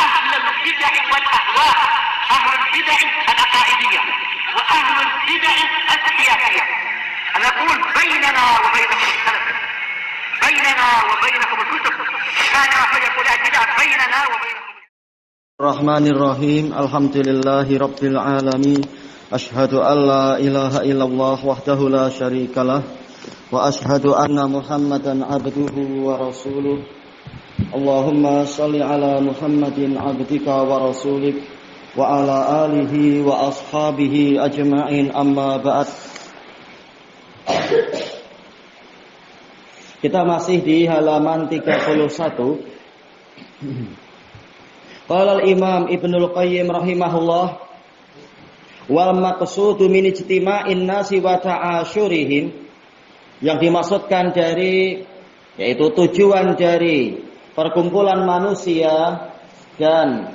أهل البدع والأهواء، أهل البدع العقائدية وأهل البدع السياسية. أنا أقول بيننا وبينكم السلف، بيننا وبينكم الكتب، كان فيقول البدع بيننا وبينكم. الرحمن الرحيم. الحمدلله رب العالمين. أشهد أن لا إله إلا الله وحده لا شريك له وأشهد أن محمدا عبده ورسوله. اللهم صل على محمد عبدك ورسولك وعلى آله وأصحابه أجمعين. أما بعد. Kita masih di halaman 31. Qala al-Imam Ibnul Qayyim rahimahullah, wal maqsudu min ijtima'in nasi wa ta'asyurihim, yang dimaksudkan dari, yaitu tujuan dari perkumpulan manusia dan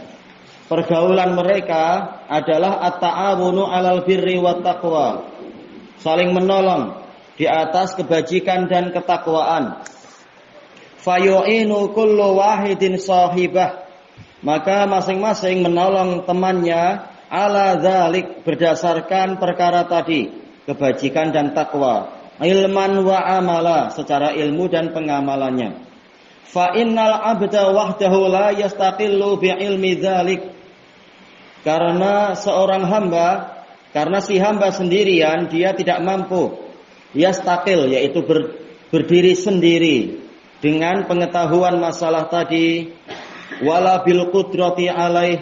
pergaulan mereka adalah at-ta'awunu 'alal birri wat taqwa, saling menolong di atas kebajikan dan ketakwaan. Fayu'inu kullu wahidin sahibah, maka masing-masing menolong temannya ala dzalik, berdasarkan perkara tadi, kebajikan dan takwa, ilman wa amala, secara ilmu dan pengamalannya. Fa innal abda wahdahu la yastaqillu bi ilmi dzalik, karena seorang hamba, karena si hamba sendirian dia tidak mampu yastaqil, yaitu berdiri sendiri dengan pengetahuan masalah tadi, wala bil qudrati alaih,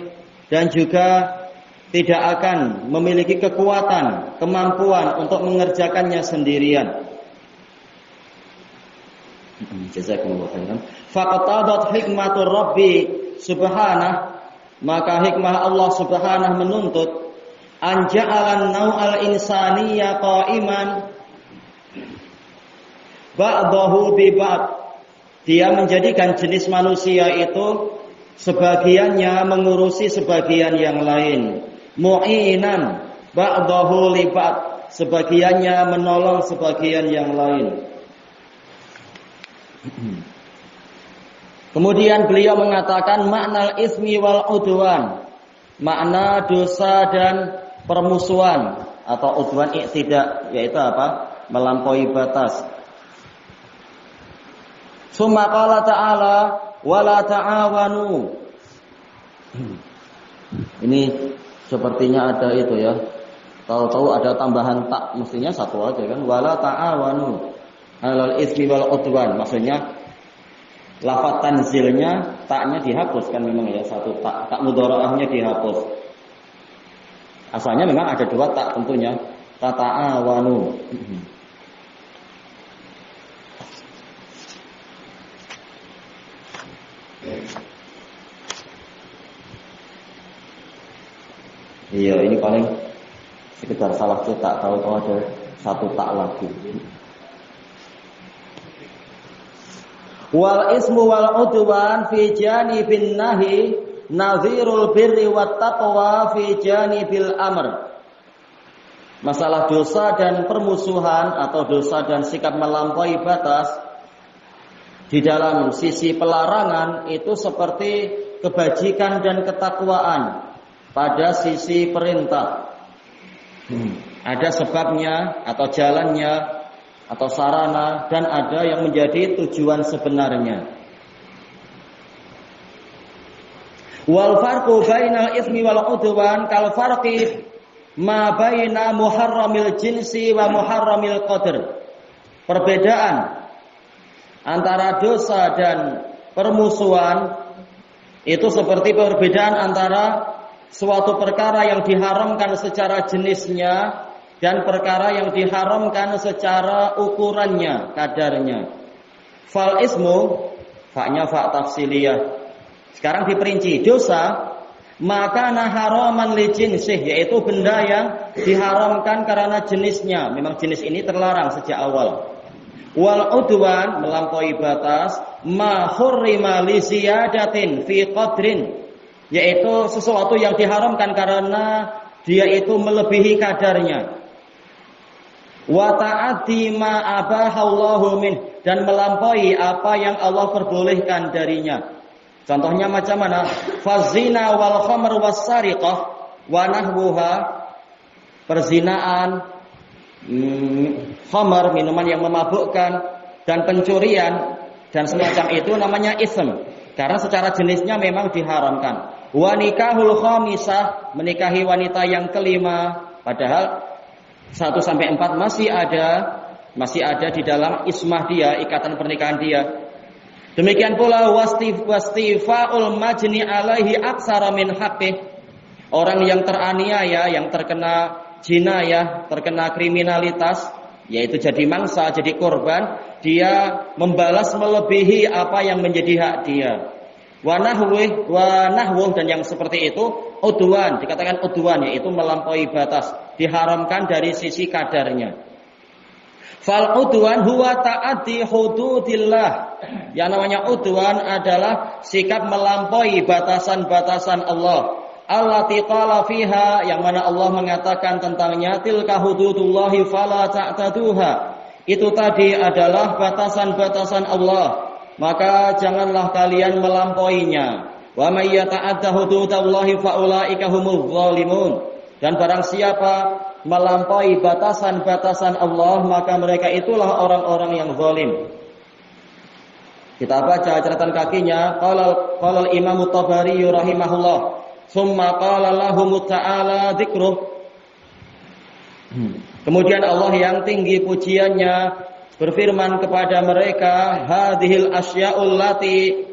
dan juga tidak akan memiliki kekuatan, kemampuan untuk mengerjakannya sendirian. Jazakumullah khairan. Faqatadat hikmatur rabbi subhanah, maka hikmah Allah subhanahu menuntut an ja'alan nau'al insaniyya qa'iman ba'dahu bi ba'd, dia menjadikan jenis manusia itu sebagiannya mengurusi sebagian yang lain, mu'inan ba'dahu li ba'd, sebagiannya menolong sebagian yang lain. Kemudian beliau mengatakan makna ismi wal udwan, makna dosa dan permusuhan atau udwan i'tida, yaitu apa? Melampaui batas. Summa qala ta'ala wala ta'awanu. Ini sepertinya ada itu ya. Tahu-tahu ada tambahan tak, mestinya satu aja kan. Wala ta'awanu 'alal itsmi wal 'udwan. Maksudnya lafaz tanzilnya taknya dihapus kan, memang ya, satu tak mudharaahnya dihapus. Asalnya memang ada dua tak tentunya. Ta'awanu. Iya, ini paling sekedar salah cetak, tahu-tahu ada satu tak lagi. Wal ismu wal udwan fi janibin nahi nazirul birri wat taqwa fi janibil amr. Masalah dosa dan permusuhan atau dosa dan sikap melampaui batas di dalam sisi pelarangan itu seperti kebajikan dan ketakwaan pada sisi perintah. Ada sebabnya atau jalannya atau sarana, dan ada yang menjadi tujuan sebenarnya. Wal farqu bainal ismi wal udwan kal farqi ma baina muharramil jinsi wa muharramil qadr. Perbedaan antara dosa dan permusuhan itu seperti perbedaan antara suatu perkara yang diharamkan secara jenisnya dan perkara yang diharamkan secara ukurannya, kadarnya. Fal ismu, faknya fak tafsiliyah. Sekarang diperinci, dosa maka haraman li jinsih, yaitu benda yang diharamkan karena jenisnya. Memang jenis ini terlarang sejak awal. Wal udwan, melampaui batas, ma hurrima li ziyadatin fi qadrin, yaitu sesuatu yang diharamkan karena dia itu melebihi kadarnya. Wa ta'addi ma abahallahu min, dan melampaui apa yang Allah perbolehkan darinya. Contohnya macam mana? Fazina wal khamr was sariqah wa nahwuha. Perzinaan, khamr, minuman yang memabukkan, dan pencurian dan semacam itu namanya ism. Karena secara jenisnya memang diharamkan. Wa nikahul khamisah, menikahi wanita yang kelima, padahal 1 sampai 4 masih ada di dalam ismah dia, ikatan pernikahan dia. Demikian pula wastifa'ul majni alaihi aksara min haqqih. Orang yang teraniaya, yang terkena jinayah, terkena kriminalitas, yaitu jadi mangsa, jadi korban, dia membalas melebihi apa yang menjadi hak dia. Wa nahwuh, dan yang seperti itu udwan, dikatakan udwan, yaitu melampaui batas, diharamkan dari sisi kadarnya. Fal udwan huwa ta'addi hududillah. Yang namanya udwan adalah sikap melampaui batasan-batasan Allah. Allati qala fiha, yang mana Allah mengatakan tentangnya, tilka hududullahi fala ta'taduha. Itu tadi adalah batasan-batasan Allah, maka janganlah kalian melampauinya. Wa may yata'adda hududallahi faulaika humuz zalimun. Dan barang siapa melampaui batasan-batasan Allah, maka mereka itulah orang-orang yang zalim. Kita baca catatan kakinya, qala al-Imam Tabari rahimahullah. Summa qala lahum ta'ala dzikruh. Kemudian Allah yang tinggi pujiannya berfirman kepada mereka, hadhil asya'ul lati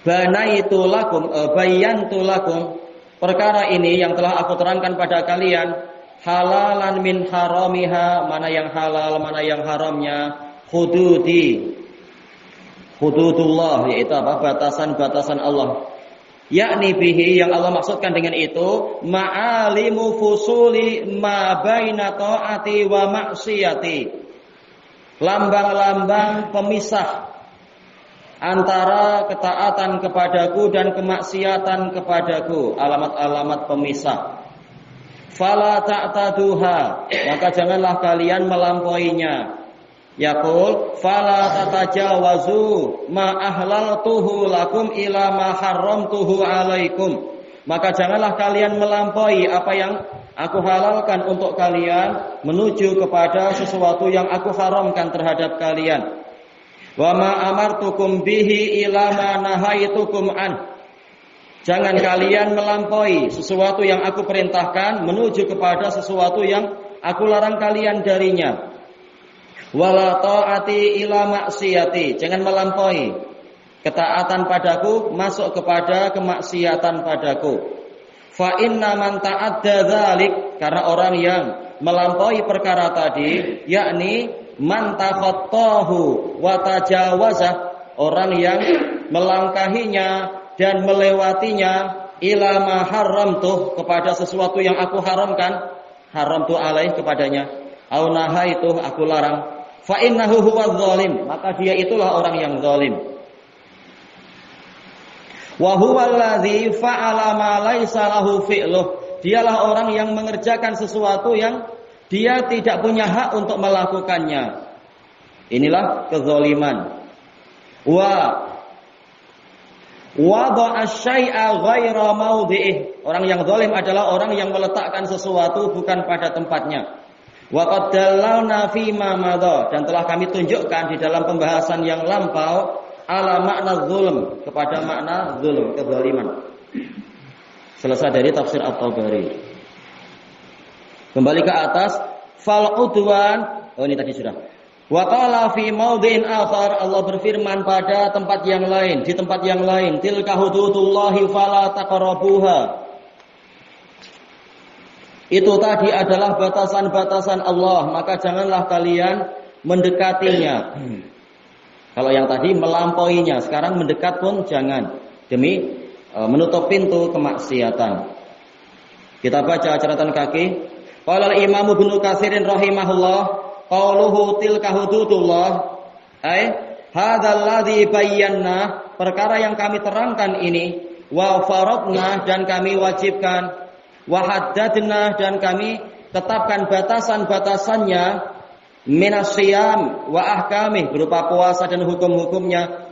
banaitu lakum bayantu lakum. Perkara ini yang telah aku terangkan pada kalian, halalan min haramiha, mana yang halal, mana yang haramnya, hududullah, yaitu apa? Batasan-batasan Allah. Yakni bihi, yang Allah maksudkan dengan itu, ma'alimu fusuli ma baina ta'ati wa maksiyati. Lambang-lambang pemisah antara ketaatan kepadaku dan kemaksiatan kepadaku, alamat-alamat pemisah. Fala ta'taduha, maka janganlah kalian melampauinya. Yaqul fala tatajawazu ma ahlaltuhu lakum ila ma haramtuhu alaikum. Maka janganlah kalian melampaui apa yang aku halalkan untuk kalian menuju kepada sesuatu yang aku haramkan terhadap kalian. Wa ma amartukum bihi ila ma nahaitukum an. Jangan kalian melampaui sesuatu yang aku perintahkan menuju kepada sesuatu yang aku larang kalian darinya. Wala ta'ati ila maksiyati, jangan melampaui ketaatan padaku masuk kepada kemaksiatan padaku. Fa inna man ta'adda dzalik, karena orang yang melampaui perkara tadi, yakni man takhattahu wa tajawazah, orang yang melangkahinya dan melewatinya, ila ma haramtuh, kepada sesuatu yang aku haramkan, haramtu alaih kepadanya, au nahaitu, aku larang. Fa innahu huwadz zalim, maka dia itulah orang yang zalim. Wa huwal ladzi fa'ala ma laisa lahu fi'luh, dialah orang yang mengerjakan sesuatu yang dia tidak punya hak untuk melakukannya. Inilah kezaliman. Wa wada'a syai'a ghaira maudhi'ih, orang yang zalim adalah orang yang meletakkan sesuatu bukan pada tempatnya. Wa qad dallalna fi ma madha, dan telah kami tunjukkan di dalam pembahasan yang lampau ala makna zulm, kepada makna zulm, kezaliman. Selesai dari tafsir At-Tabari. Kembali ke atas, fal udwan, ini tadi sudah. Wa qala fi maudhi'in akhar, Allah berfirman pada tempat yang lain, di tempat yang lain, tilka hududullahi fala taqrabuha. Itu tadi adalah batasan-batasan Allah, maka janganlah kalian mendekatinya. Kalau yang tadi melampauinya, sekarang mendekat pun jangan, demi menutup pintu kemaksiatan. Kita baca catatan kaki. Qala al-Imam Ibnu Katsirin rahimahullah, qauluhu tilka hududullah, ai hadzal ladzi bayyana, perkara yang kami terangkan ini, wa faradna, dan kami wajibkan, wa haddadna, dan kami tetapkan batasan-batasannya, minasyiyam wa ahkamih, berupa puasa dan hukum-hukumnya.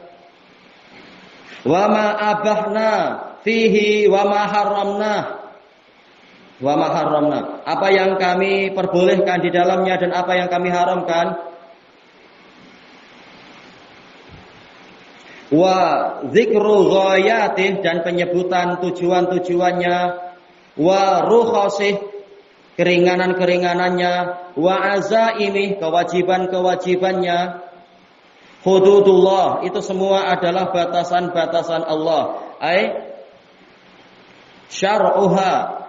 Wa ma abahna fihi wa ma haramna. Wa ma haramna. Apa yang kami perbolehkan di dalamnya dan apa yang kami haramkan. Wa dzikru ghayatih, dan penyebutan tujuan-tujuannya. Wa rukhasih, keringanan-keringanannya. Wa azaimih, kewajiban-kewajibannya. Hududullah, itu semua adalah batasan-batasan Allah. Syar'uha,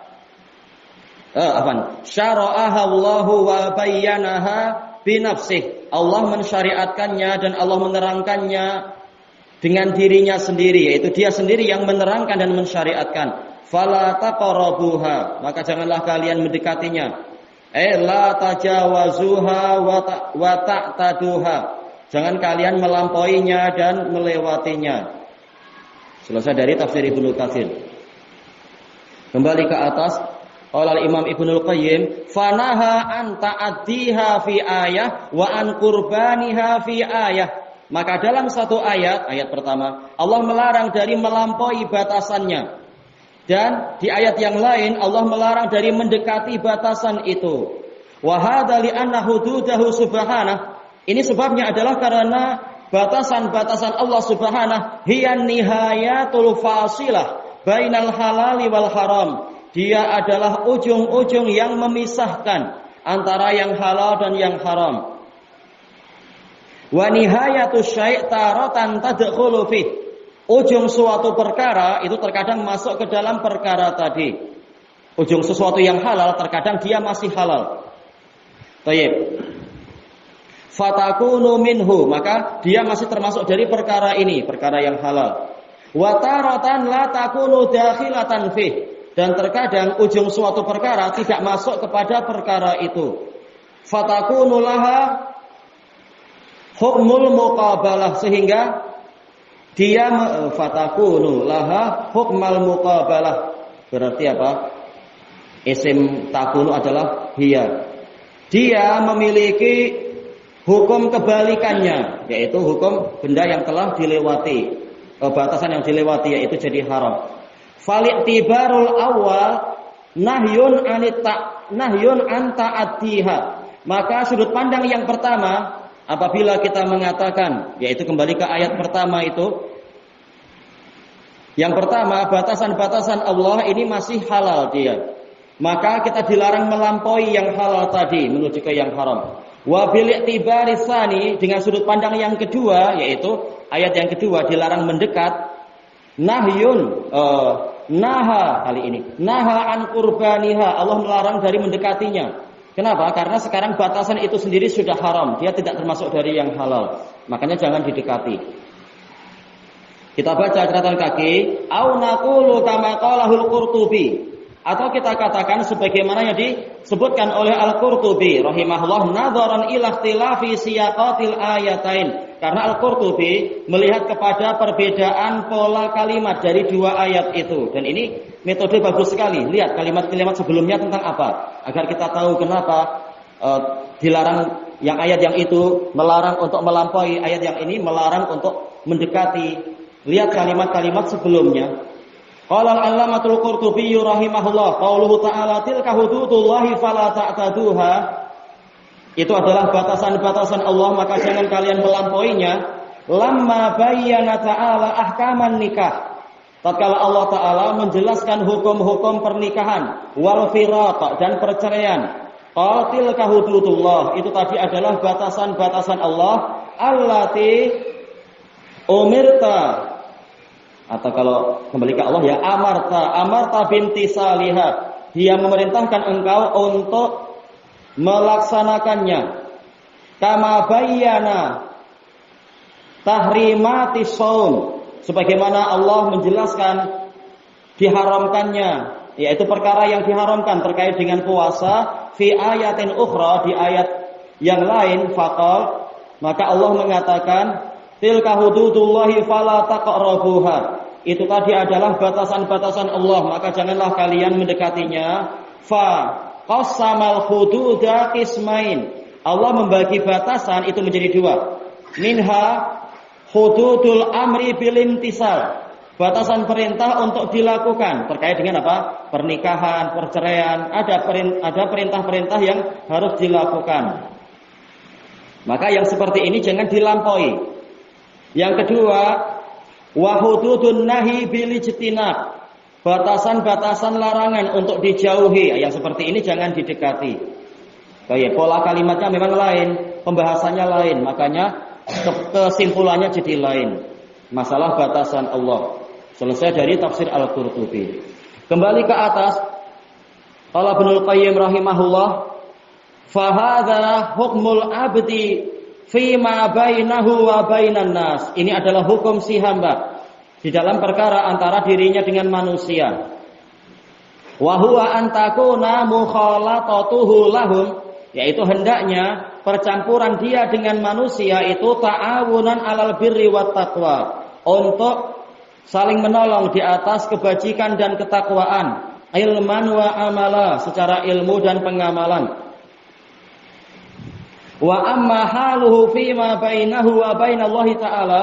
syara'aha Allahu wa bayyanaha binafsih. Allah mensyariatkannya dan Allah menerangkannya dengan dirinya sendiri, yaitu Dia sendiri yang menerangkan dan mensyariatkan. Fala taqrabuha, maka janganlah kalian mendekatinya. La tajawazuha wa ta'taduha, jangan kalian melampauinya dan melewatinya. Selesai dari tafsir Ibnu Katsir. Kembali ke atas, qala Imam Ibnu Qayyim, fanaha an ta'addiha fi ayah wa an qurbaniha fi ayah. Maka dalam satu ayat pertama, Allah melarang dari melampaui batasannya. Dan di ayat yang lain Allah melarang dari mendekati batasan itu. Wa hadza li anna hududahu subhanahu. Ini sebabnya adalah karena batasan-batasan Allah Subhanahu hiya nihayatul fasilah bainal halali wal haram. Dia adalah ujung-ujung yang memisahkan antara yang halal dan yang haram. Wa nihayatus syai' taratan tadkhulu fi. Ujung suatu perkara itu terkadang masuk ke dalam perkara tadi. Ujung sesuatu yang halal terkadang dia masih halal. Baik. Fatakunu minhu, maka dia masih termasuk dari perkara ini, perkara yang halal. Wa taratan la takunu dakhilatan fih, dan terkadang ujung suatu perkara tidak masuk kepada perkara itu. Fatakunu laha hukmul muqabalah, sehingga dia fatakunu laha hukmal muqabalah. Berarti apa? Isim takunu adalah hiya. Dia memiliki hukum kebalikannya, yaitu hukum benda yang telah dilewati, batasan yang dilewati, yaitu jadi haram. Fali'tibarul awal nahyun an ta'addiha. Maka sudut pandang yang pertama, apabila kita mengatakan, yaitu kembali ke ayat pertama itu, yang pertama, batasan-batasan Allah ini masih halal dia, maka kita dilarang melampaui yang halal tadi menuju ke yang haram. Wa bil i'tibari tsani, dengan sudut pandang yang kedua, yaitu ayat yang kedua dilarang mendekat. Nahyun naha, kali ini naha an qurbaniha, Allah melarang dari mendekatinya. Kenapa? Karena sekarang batasan itu sendiri sudah haram, dia tidak termasuk dari yang halal, makanya jangan didekati. Kita baca catatan kaki, au naqulu kama qalahul Qurtubi, atau kita katakan sebagaimana yang disebutkan oleh Al-Qurtubi rahimahullah, nadharan ila ikhtilafi siyaqatil ayatain, karena Al-Qurtubi melihat kepada perbedaan pola kalimat dari dua ayat itu. Dan ini metode bagus sekali. Lihat kalimat-kalimat sebelumnya tentang apa, agar kita tahu kenapa dilarang yang ayat yang itu melarang untuk melampaui, ayat yang ini melarang untuk mendekati. Lihat kalimat-kalimat sebelumnya. Qala al-allamatul Qurtubi rahimahullah, qauluhu ta'ala tilka hududullahi fala ta'taduha. Itu adalah batasan-batasan Allah, maka jangan kalian melampauinya. Lamma bayyana ta'ala ahkaman nikah. Tatkala Allah Ta'ala menjelaskan hukum-hukum pernikahan, wal firaq, dan perceraian. Qala tilka hududullah, itu tadi adalah batasan-batasan Allah, allati umirta, atau kalau kembali ke Allah ya amarta binti salihah, dia memerintahkan engkau untuk melaksanakannya. Kama bayyana tahrimati shaum, sebagaimana Allah menjelaskan diharamkannya, yaitu perkara yang diharamkan terkait dengan puasa, fi ayatin ukhra, di ayat yang lain. Faqal, maka Allah mengatakan tilka hududullahi fala taqrabuha, itu tadi adalah batasan-batasan Allah, maka janganlah kalian mendekatinya. Fa qassamal hududa qismain, Allah membagi batasan itu menjadi dua. Minha, hududul amri bil imtisal, batasan perintah untuk dilakukan terkait dengan apa? Pernikahan, perceraian, ada perintah-perintah yang harus dilakukan. Maka yang seperti ini jangan dilampaui. Yang kedua, wa hududun nahi bil ijtinab, batasan-batasan larangan untuk dijauhi. Yang seperti ini jangan didekati. Baik, pola kalimatnya memang lain, pembahasannya lain, makanya kesimpulannya jadi lain. Masalah batasan Allah. Selesai dari tafsir Al-Qurtubi. Kembali ke atas, qala Ibnul Qayyim rahimahullah, fa hadza hukmul abdi fi ma bainahu wa bainan nas. Ini adalah hukum si hamba di dalam perkara antara dirinya dengan manusia. Wa huwa an takuna mukhalatatuhu lahum, yaitu hendaknya percampuran dia dengan manusia itu ta'awunan alal birri wat taqwa, untuk saling menolong di atas kebajikan dan ketakwaan, ilman wa amala, secara ilmu dan pengamalan. Wa amma haluhu fima bainahu wa bainallahi ta'ala,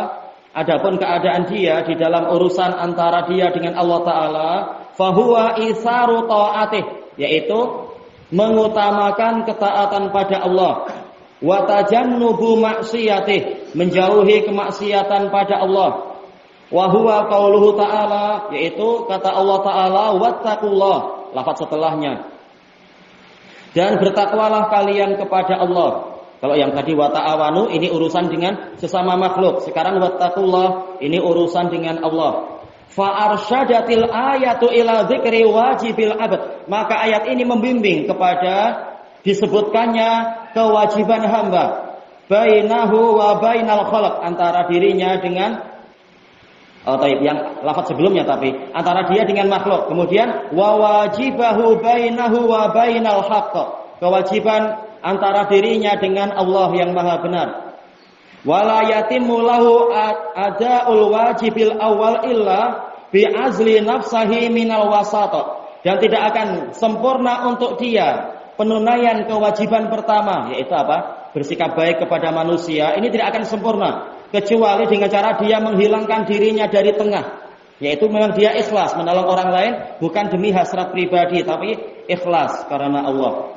adapun keadaan dia di dalam urusan antara dia dengan Allah Ta'ala, fahuwa isaru ta'atih, yaitu mengutamakan ketaatan pada Allah, wa tajannubu maksiyatih, menjauhi kemaksiatan pada Allah, wa huwa qauluhu ta'ala, yaitu kata Allah Ta'ala, wattaqullah, lafaz setelahnya, dan bertakwalah kalian kepada Allah. Kalau yang tadi wa ta'awanu ini urusan dengan sesama makhluk, sekarang wattaqullah ini urusan dengan Allah. Fa arsyadatil ayatu ila dzikri wajibil abd, maka ayat ini membimbing kepada disebutkannya kewajiban hamba bainahu wa bainal khalq, antara dirinya dengan yang lafaz sebelumnya, tapi antara dia dengan makhluk. Kemudian wa wajibahu bainahu wa bainal haqq, kewajiban antara dirinya dengan Allah yang maha benar. Wala yatimmu lahu adaul wajibil awal illa bi azli nafsahi minal wasata, dan tidak akan sempurna untuk dia penunaian kewajiban pertama, yaitu apa? Bersikap baik kepada manusia. Ini tidak akan sempurna kecuali dengan cara dia menghilangkan dirinya dari tengah, yaitu memang dia ikhlas menolong orang lain bukan demi hasrat pribadi, tapi ikhlas karena Allah.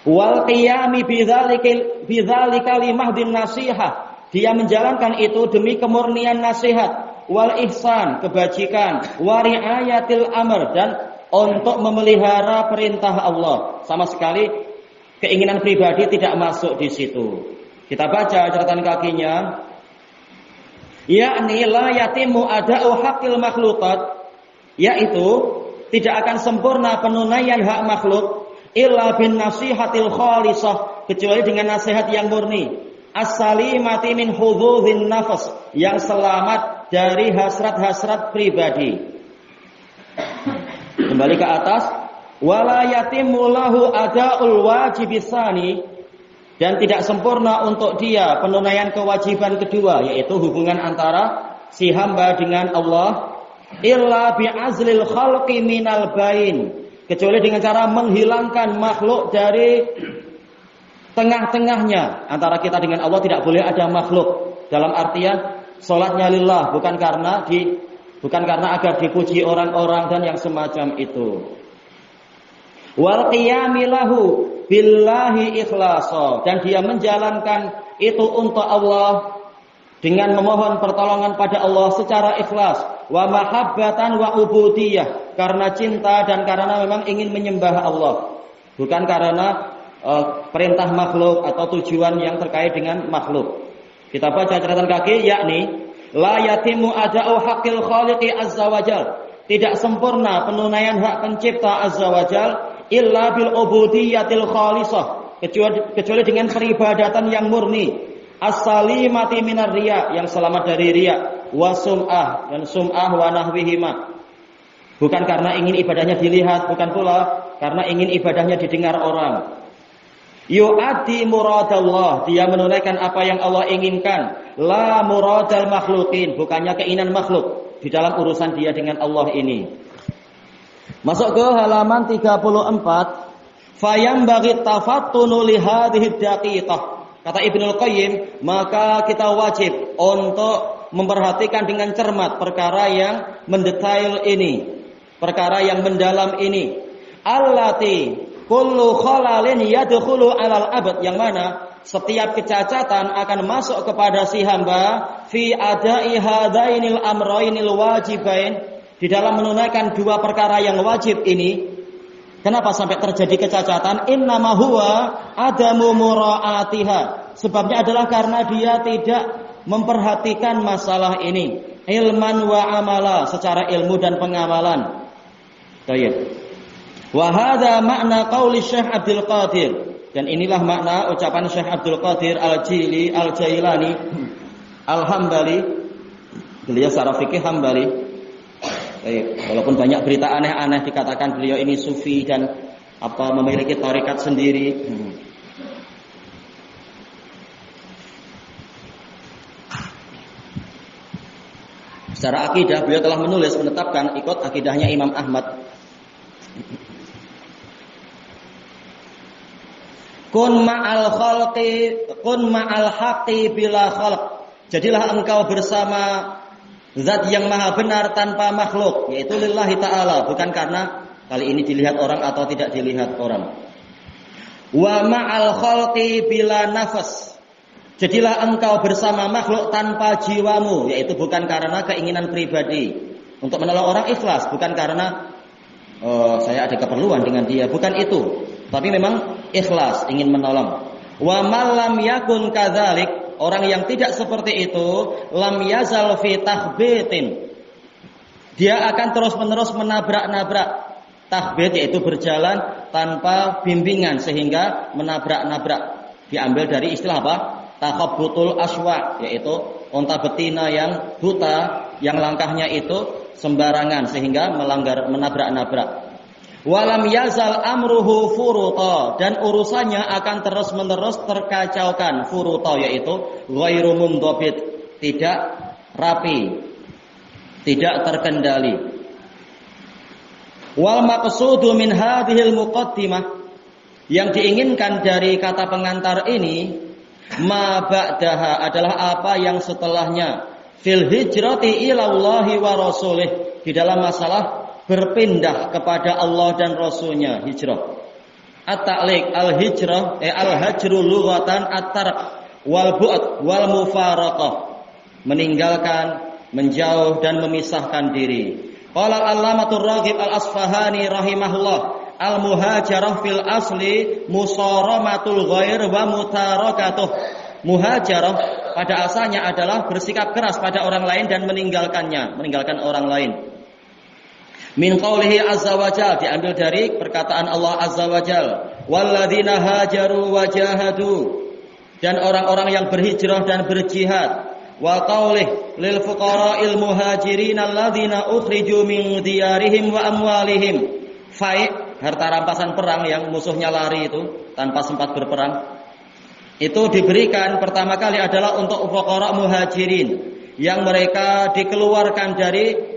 Wal qiyami bidzalika limahdin nasihah, dia menjalankan itu demi kemurnian nasihat, wal ihsan, kebajikan, wa riayatil amr, dan untuk memelihara perintah Allah. Sama sekali keinginan pribadi tidak masuk di situ. Kita baca catatan kakinya, yakni la yatimu ada'u haqqil makhluqat, yaitu tidak akan sempurna penunaian hak makhluk illa bin nasihatil khalisah, kecuali dengan nasihat yang murni, as-salimati min hududhin nafas, yang selamat dari hasrat-hasrat pribadi. Kembali ke atas, wala yatimmu lahu ada'ul wajibisani, dan tidak sempurna untuk dia penunaian kewajiban kedua, yaitu hubungan antara si hamba dengan Allah, illa bi'azlil khalqi minal bain, kecuali dengan cara menghilangkan makhluk dari tengah-tengahnya. Antara kita dengan Allah tidak boleh ada makhluk, dalam artian salatnya lillah, bukan karena agar dipuji orang-orang dan yang semacam itu. Wal qiyami lahu billahi ikhlasa, dan dia menjalankan itu untuk Allah dengan memohon pertolongan pada Allah secara ikhlas, wa mahabbatan wa ubudiyah, karena cinta dan karena memang ingin menyembah Allah, bukan karena perintah makhluk atau tujuan yang terkait dengan makhluk. Kita baca catatan kaki, yakni la yatimu ada'u haqqil khaliqi azza wajal, tidak sempurna penunaian hak pencipta azza wajal illa bil ubudiyatil khalisah, kecuali dengan peribadatan yang murni, as-salimati minar riya, yang selamat dari riya, wa sum'ah, dan sum'ah wa nahwihima, bukan karena ingin ibadahnya dilihat, bukan pula karena ingin ibadahnya didengar orang. Yu'addi muradallah, dia menunaikan apa yang Allah inginkan, la muradal makhlukin, bukannya keinginan makhluk di dalam urusan dia dengan Allah ini. Masuk ke halaman 34. Fayambaghi tafattunu li hadhihi daqiqah, Kata Ibnul Qayyim, maka kita wajib untuk memperhatikan dengan cermat perkara yang mendetail ini, perkara yang mendalam ini. Allati kullu khalalin yadkhulu 'alal 'abd, yang mana setiap kecacatan akan masuk kepada si hamba fi ada'i hadainil amrainil wajibain, di dalam menunaikan dua perkara yang wajib ini. Kenapa sampai terjadi kecacatan? Innama huwa adamu mura'atiha. Sebabnya adalah karena dia tidak memperhatikan masalah ini. Ilman wa amala, secara ilmu dan pengamalan. Baik. Wa hadza makna qauli Syekh Abdul Qadir. Dan inilah makna ucapan Syekh Abdul Qadir Al-Jili Al-Jailani Al-Hambali. Beliau secara fikih Hambali. Walaupun banyak berita aneh-aneh dikatakan beliau ini sufi dan memiliki tarekat sendiri. Secara akidah beliau telah menulis menetapkan ikut akidahnya Imam Ahmad. Kun ma'al haqqi bila khalq. Jadilah engkau bersama zat yang maha benar tanpa makhluk, yaitu lillahi ta'ala, bukan karena kali ini dilihat orang atau tidak dilihat orang. Wa ma'al khalqi bila nafas. Jadilah engkau bersama makhluk tanpa jiwamu, yaitu bukan karena keinginan pribadi. Untuk menolong orang ikhlas, bukan karena saya ada keperluan dengan dia, bukan itu. Tapi memang ikhlas, ingin menolong. Wa malam yakun kadzalik. Orang yang tidak seperti itu, lam yazal fi tahbitin. Dia akan terus-menerus menabrak-nabrak. Tahbit yaitu berjalan tanpa bimbingan sehingga menabrak-nabrak. Diambil dari istilah apa? Takhabbutul aswa, yaitu unta betina yang buta, yang langkahnya itu sembarangan sehingga menabrak-nabrak. Walam yazal amruhu furuta, dan urusannya akan terus-menerus terkacaukan. Furuta yaitu ghairu mundhabit, tidak rapi, tidak terkendali. Wal maqsudu min hadhil muqaddimah, yang diinginkan dari kata pengantar ini, ma ba'daha, adalah apa yang setelahnya. Fil hijrati ilallahi wa rasulih, di dalam masalah berpindah kepada Allah dan Rasulnya, hijrah. At-ta'liq, al-hijrah, al-hajru lughatan at-tark wal bu'd wal mufaraqah, meninggalkan, menjauh dan memisahkan diri. Qala al-Allamatur Raghib al-Asfahani rahimahullah, al-muhajarah fil asli musaramatul ghair wa mutarakatuh. Muhajarah pada asalnya adalah bersikap keras pada orang lain dan meninggalkan orang lain. Min qaulihi azza wa jalla, diambil dari perkataan Allah azza wa jalla, walladzina hajaru wa jahadu, dan orang-orang yang berhijrah dan berjihad. Wa qaulih lil fuqara'il muhajirin alladzina ukhriju min diyarihim wa amwalihim. Fai', harta rampasan perang yang musuhnya lari itu tanpa sempat berperang, itu diberikan pertama kali adalah untuk fuqara muhajirin, yang mereka dikeluarkan dari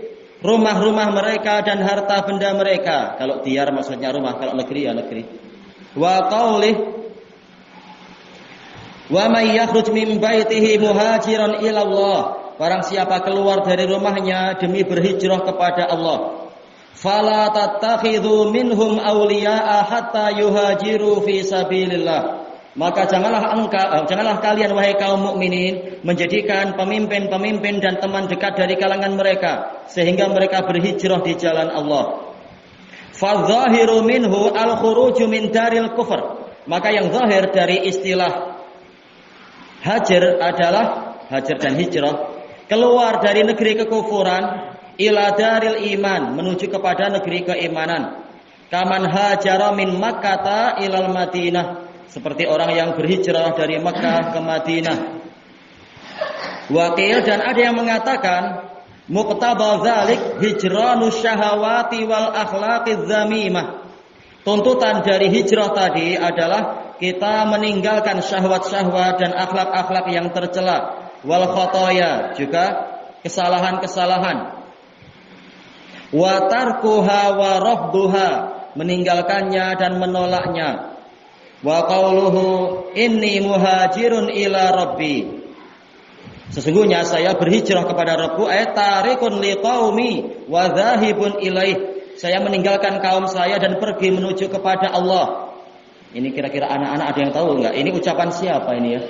rumah-rumah mereka dan harta benda mereka. Kalau diyar maksudnya rumah, kalau negeri ya negeri. Wa qaulih wa may yakhruj min baitihi muhajiran ila Allah, barang siapa keluar dari rumahnya demi berhijrah kepada Allah, fala tattakhidhu minhum awliya'a hatta yuhajiru fi sabilillah, maka janganlah kalian wahai kaum mukminin menjadikan pemimpin-pemimpin dan teman dekat dari kalangan mereka sehingga mereka berhijrah di jalan Allah. Fadzahiru minhu al-khuruju min daril kufr, maka yang zahir dari istilah hajar adalah hajar dan hijrah, keluar dari negeri kekufuran ila daril iman, menuju kepada negeri keimanan. Kaman hajara min Makkah ilal Madinah, seperti orang yang berhijrah dari Makkah ke Madinah. Waqil, dan ada yang mengatakan muqtada dzalik hijranu syahawati wal akhlaqiz zamimah. Tuntutan dari hijrah tadi adalah kita meninggalkan syahwat-syahwat dan akhlak-akhlak yang tercela, wal khotoya, juga kesalahan-kesalahan. Wa tarkuha wa rabduha, meninggalkannya dan menolaknya. Wa qauluhu inni muhajirun ila rabbi. Sesungguhnya saya berhijrah kepada Rabbku, tarikun liqaumi wa dhahibun ilaih. Saya meninggalkan kaum saya dan pergi menuju kepada Allah. Ini kira-kira anak-anak ada yang tahu enggak? Ini ucapan siapa ini ya?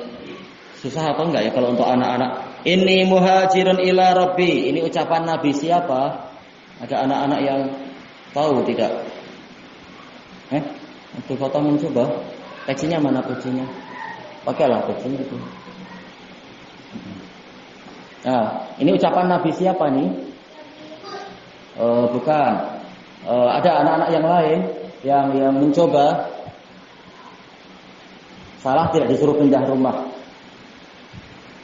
Susah apa enggak ya kalau untuk anak-anak? Inni muhajirun ila rabbi. Ini ucapan Nabi siapa? Ada anak-anak yang tahu tidak? Untuk foto mencoba. Teksinya mana teksinya? Pakailah teksinya itu. Nah, ini ucapan Nabi siapa nih? Bukan. Ada anak-anak yang lain yang mencoba. Salah tidak disuruh pindah rumah.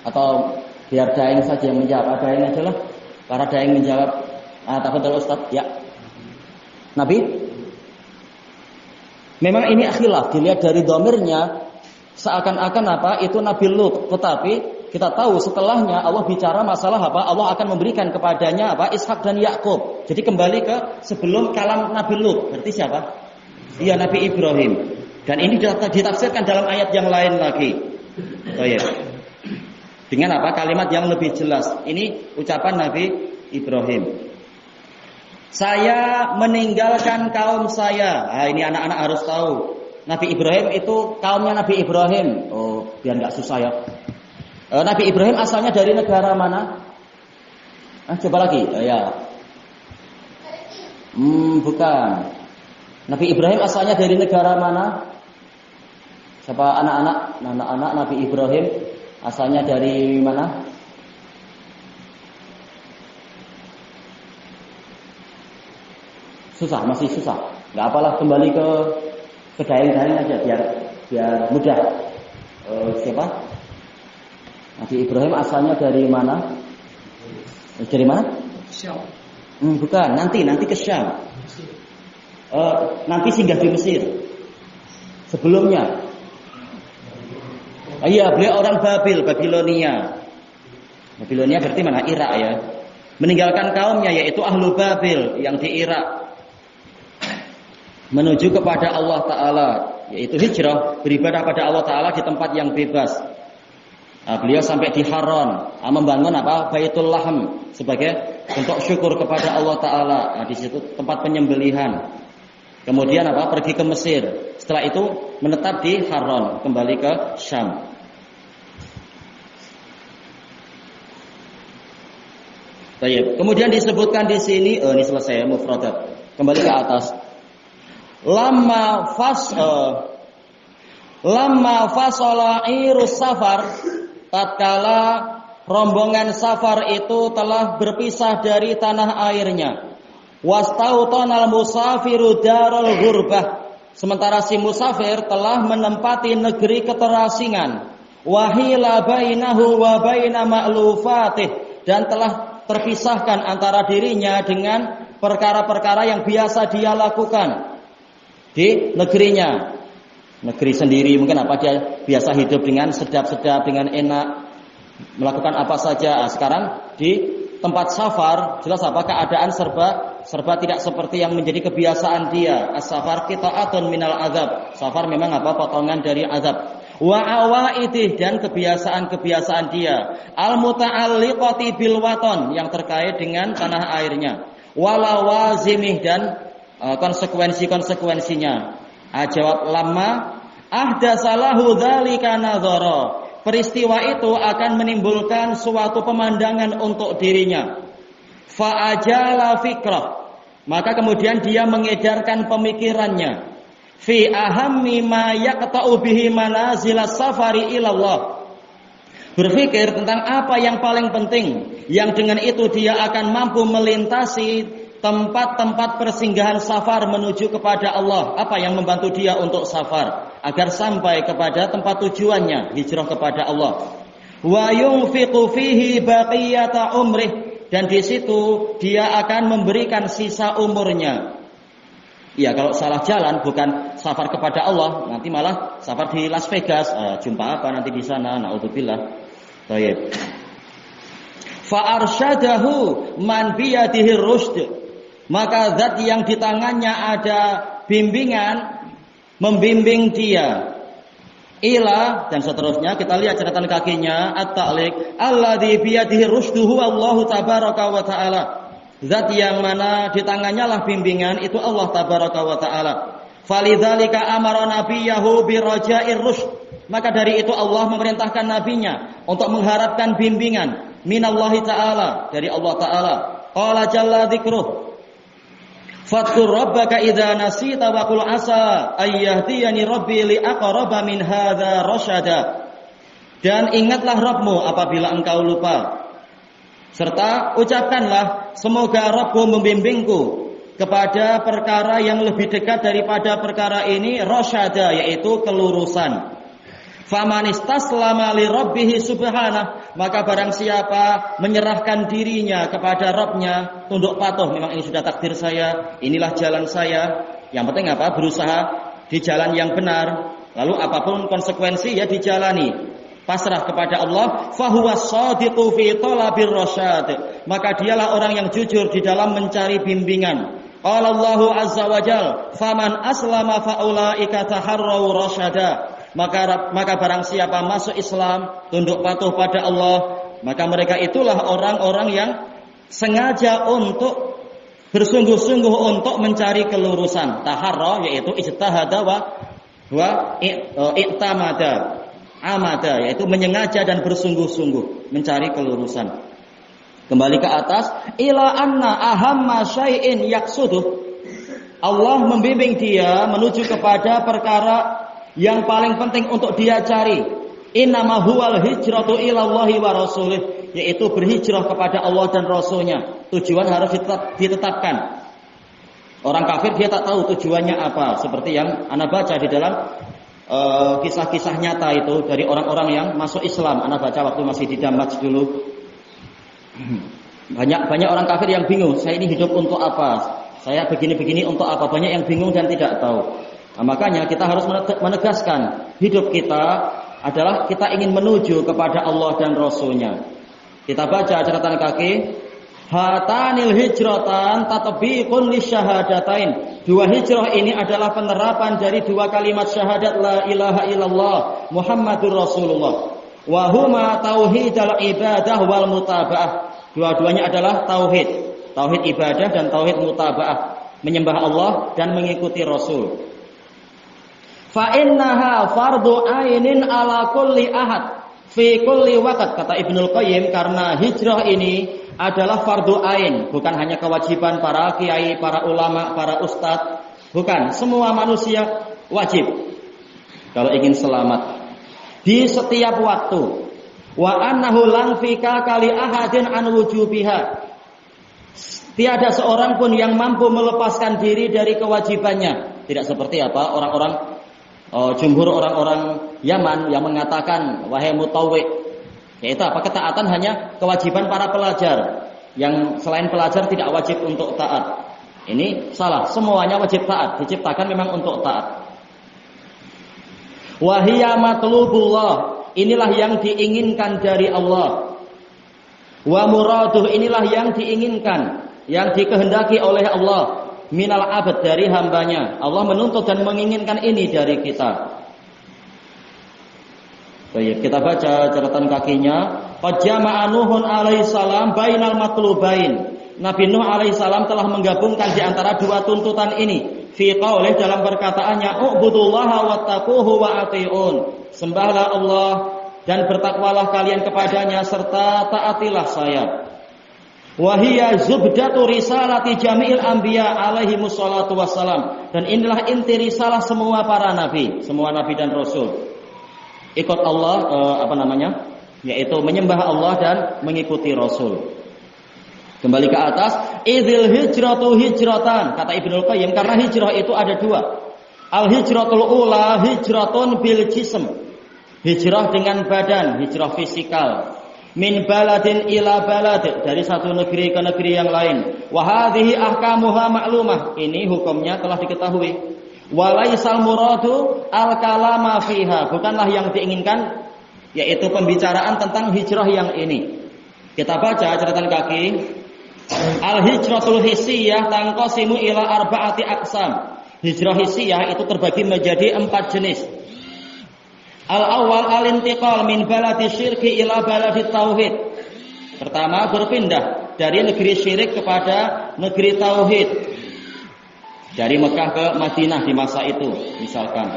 Atau biar daeng saja yang menjawab. Daeng aja lah. Para daeng menjawab. Tafadhol Ustaz. Ya. Nabi? Memang ini khilaf. Dilihat dari domirnya. Seakan-akan apa? Itu Nabi Lut. Tetapi kita tahu setelahnya Allah bicara masalah apa? Allah akan memberikan kepadanya apa? Ishak dan Yakub. Jadi kembali ke sebelum kalam Nabi Lut. Berarti siapa? Iya, Nabi Ibrahim. Dan ini ditafsirkan dalam ayat yang lain lagi. Oh ya. Dengan apa? Kalimat yang lebih jelas. Ini ucapan Nabi Ibrahim. Saya meninggalkan kaum saya. Ini anak-anak harus tahu. Nabi Ibrahim itu kaumnya Nabi Ibrahim. Oh, biar nggak susah ya. Nabi Ibrahim asalnya dari negara mana? Coba lagi. Ya. Bukan. Nabi Ibrahim asalnya dari negara mana? Siapa anak-anak? Anak-anak Nabi Ibrahim asalnya dari mana? Susah, masih susah. Enggak apalah, kembali ke daeng-daeng aja biar mudah. Siapa? Nabi Ibrahim asalnya dari mana? Dari mana? Syam. Bukan, nanti ke Syam. Nanti singgah di Mesir. Sebelumnya. Iya, beliau orang Babilonia. Babilonia berarti mana? Irak ya. Meninggalkan kaumnya yaitu Ahlu Babil yang di Irak. Menuju kepada Allah Ta'ala, yaitu hijrah, beribadah pada Allah Ta'ala di tempat yang bebas. Beliau sampai di Haran, membangun apa? Baitul Lahm sebagai bentuk syukur kepada Allah Ta'ala. Di situ tempat penyembelihan. Kemudian apa? Pergi ke Mesir. Setelah itu menetap di Haran, kembali ke Syam. Baik. Kemudian disebutkan di sini, ini selesai mufradat. Kembali ke atas. Lamma fasala irus safar, tatkala rombongan safar itu telah berpisah dari tanah airnya. Wastautanal musafiru darul ghurbah, sementara si musafir telah menempati negeri keterasingan. Wahila bainahu wa baina ma'lufatih, dan telah terpisahkan antara dirinya dengan perkara-perkara yang biasa dia lakukan di negerinya. Negeri sendiri mungkin apa, dia biasa hidup dengan sedap-sedap, dengan enak, melakukan apa saja. Sekarang di tempat safar jelas apa, keadaan serba tidak seperti yang menjadi kebiasaan dia. As-safar qita'atun minal azab. Safar memang apa, potongan dari azab. Wa awaidih, dan kebiasaan-kebiasaan dia. Al-muta'alliqati bil waton, yang terkait dengan tanah airnya. Walawazimih, dan konsekuensi-konsekuensinya. Jawab lamma ahdatsalahu dzalika nadhara. Peristiwa itu akan menimbulkan suatu pemandangan untuk dirinya. Fa ajala fikrah, maka kemudian dia mengedarkan pemikirannya. Fi ahammi ma yaqta'u bihi manazilas safari ilallah. Berpikir tentang apa yang paling penting, yang dengan itu dia akan mampu melintasi tempat-tempat persinggahan safar menuju kepada Allah. Apa yang membantu dia untuk safar agar sampai kepada tempat tujuannya, hijrah kepada Allah. Wa yunfiqu fihi baqiyata umrih, dan di situ dia akan memberikan sisa umurnya. Ya, kalau salah jalan bukan safar kepada Allah, nanti malah safar di Las Vegas, jumpa apa nanti di sana, naudzubillah. Baik. Fa arsyadahu man biyadihi rusyd, maka zat yang di tangannya ada bimbingan membimbing dia. ila dan seterusnya. Kita lihat catatan kakinya at-ta'liq alladzi biyadihi rusduhu Allahu tabaraka wa ta'ala. Zat yang mana di tangannya lah bimbingan itu Allah tabaraka wa ta'ala. Falidzalika amara nabiyahu biraja'ir rusyd. Maka dari itu Allah memerintahkan nabinya untuk mengharapkan bimbingan minallahi ta'ala, dari Allah ta'ala. Qala jalla dzikruh Fadkur rabbaka idza nasita wa qul asa ayyahdiyani rabbi li aqraba min hadza rasyada. Dan ingatlah Rabbmu apabila engkau lupa. Serta ucapkanlah semoga Rabbmu membimbingku kepada perkara yang lebih dekat daripada perkara ini, rasyada, yaitu kelurusan. Faman istaslama li rabbih subhanah, maka barang siapa menyerahkan dirinya kepada Rabbnya, tunduk patuh, memang ini sudah takdir saya, inilah jalan saya, yang penting apa? Berusaha di jalan yang benar, lalu apapun konsekuensi ya dijalani, pasrah kepada Allah. Fahuwa shadiqu fi talabir rasyad, maka dialah orang yang jujur di dalam mencari bimbingan. Qala Allahu azza wa jalla faman aslama faulaika taharrau rasyada. Maka barang siapa masuk Islam, tunduk patuh pada Allah, maka mereka itulah orang-orang yang sengaja untuk bersungguh-sungguh untuk mencari kelurusan. Taharra yaitu ijtihada wa i'tamada. Amada yaitu menyengaja dan bersungguh-sungguh mencari kelurusan. Kembali ke atas, ila anna ahamma syai'in yaqsuduh. Allah membimbing dia menuju kepada perkara yang paling penting untuk dia cari. Innama huwal hijratu ilallahi wa rasulih, yaitu berhijrah kepada Allah dan Rasulnya. Tujuan harus ditetapkan. Orang kafir dia tak tahu tujuannya apa, seperti yang Anda baca di dalam kisah-kisah nyata itu dari orang-orang yang masuk Islam. Anda baca waktu masih di Damas dulu. Banyak orang kafir yang bingung, saya ini hidup untuk apa? Saya begini-begini untuk apa? Banyak yang bingung dan tidak tahu. Nah, makanya kita harus menegaskan hidup kita adalah kita ingin menuju kepada Allah dan Rasulnya. Kita baca catatan kaki, hatanil hijratan tatbiqun lisyahadatain. Dua hijrah ini adalah penerapan dari dua kalimat syahadat la ilaha illallah Muhammadur Rasulullah. Wa huma tauhidul ibadah wal mutabaah. Dua-duanya adalah tauhid ibadah dan tauhid mutabaah, menyembah Allah dan mengikuti Rasul. Fa innaha fardu ainin ala kulli ahad fi kulli waqt, kata Ibnul Qayyim, karena hijrah ini adalah fardu ain, bukan hanya kewajiban para kiai, para ulama, para ustadz, bukan, semua manusia wajib kalau ingin selamat di setiap waktu. Wa annahu lan fika kali ahadin an wujubiha, tiada seorang pun yang mampu melepaskan diri dari kewajibannya. Tidak seperti apa orang-orang jumhur orang-orang Yaman yang mengatakan wahai mutawwi, yaitu apa? Ketaatan hanya kewajiban para pelajar, yang selain pelajar tidak wajib untuk taat. Ini salah, semuanya wajib taat, diciptakan memang untuk taat. Wahiyya matlubullah, inilah yang diinginkan dari Allah. Wa muraduh, inilah yang diinginkan, yang dikehendaki oleh Allah. Minal abad, dari hambanya. Allah menuntut dan menginginkan ini dari kita. Baik, kita baca catatan kakinya. Qad jama'a Nuhun alaihi salam bainal matlubain. Nabi Nuh alaihi salam telah menggabungkan di antara dua tuntutan ini. Fi qaulih, dalam perkataannya, u'budullaha wattaquhu wa ati'un. Sembahlah Allah dan bertakwalah kalian kepadanya serta taatilah saya. Wahiyya zubdatu risalati jami'il anbiya alaihi musallatu wassalam, dan inilah inti risalah semua para nabi, semua nabi dan rasul. Ikut Allah, yaitu menyembah Allah dan mengikuti rasul. Kembali ke atas, idzil hijratu hijratan, kata Ibnul Qayyim, karena hijrah itu ada dua. Al hijratul ula hijratun bil jism, hijrah dengan badan, hijrah fisikal. Min baladin ila balad, dari satu negeri ke negeri yang lain. Wa hadhihi ahkamuha ma'lumah, ini hukumnya telah diketahui. Wa laisal muradu al kalama fiha, bukanlah yang diinginkan yaitu pembicaraan tentang hijrah yang ini. Kita baca catatan kaki. Al hijratul hissiyah tanqasimu ila arba'ati aqsam. Hijrah hissiyah itu terbagi menjadi 4 jenis. Al-awwal al-intiqal min baladi syirki ila baladi tauhid. Pertama, berpindah dari negeri syirik kepada negeri tauhid. Dari Mekah ke Madinah di masa itu, misalkan.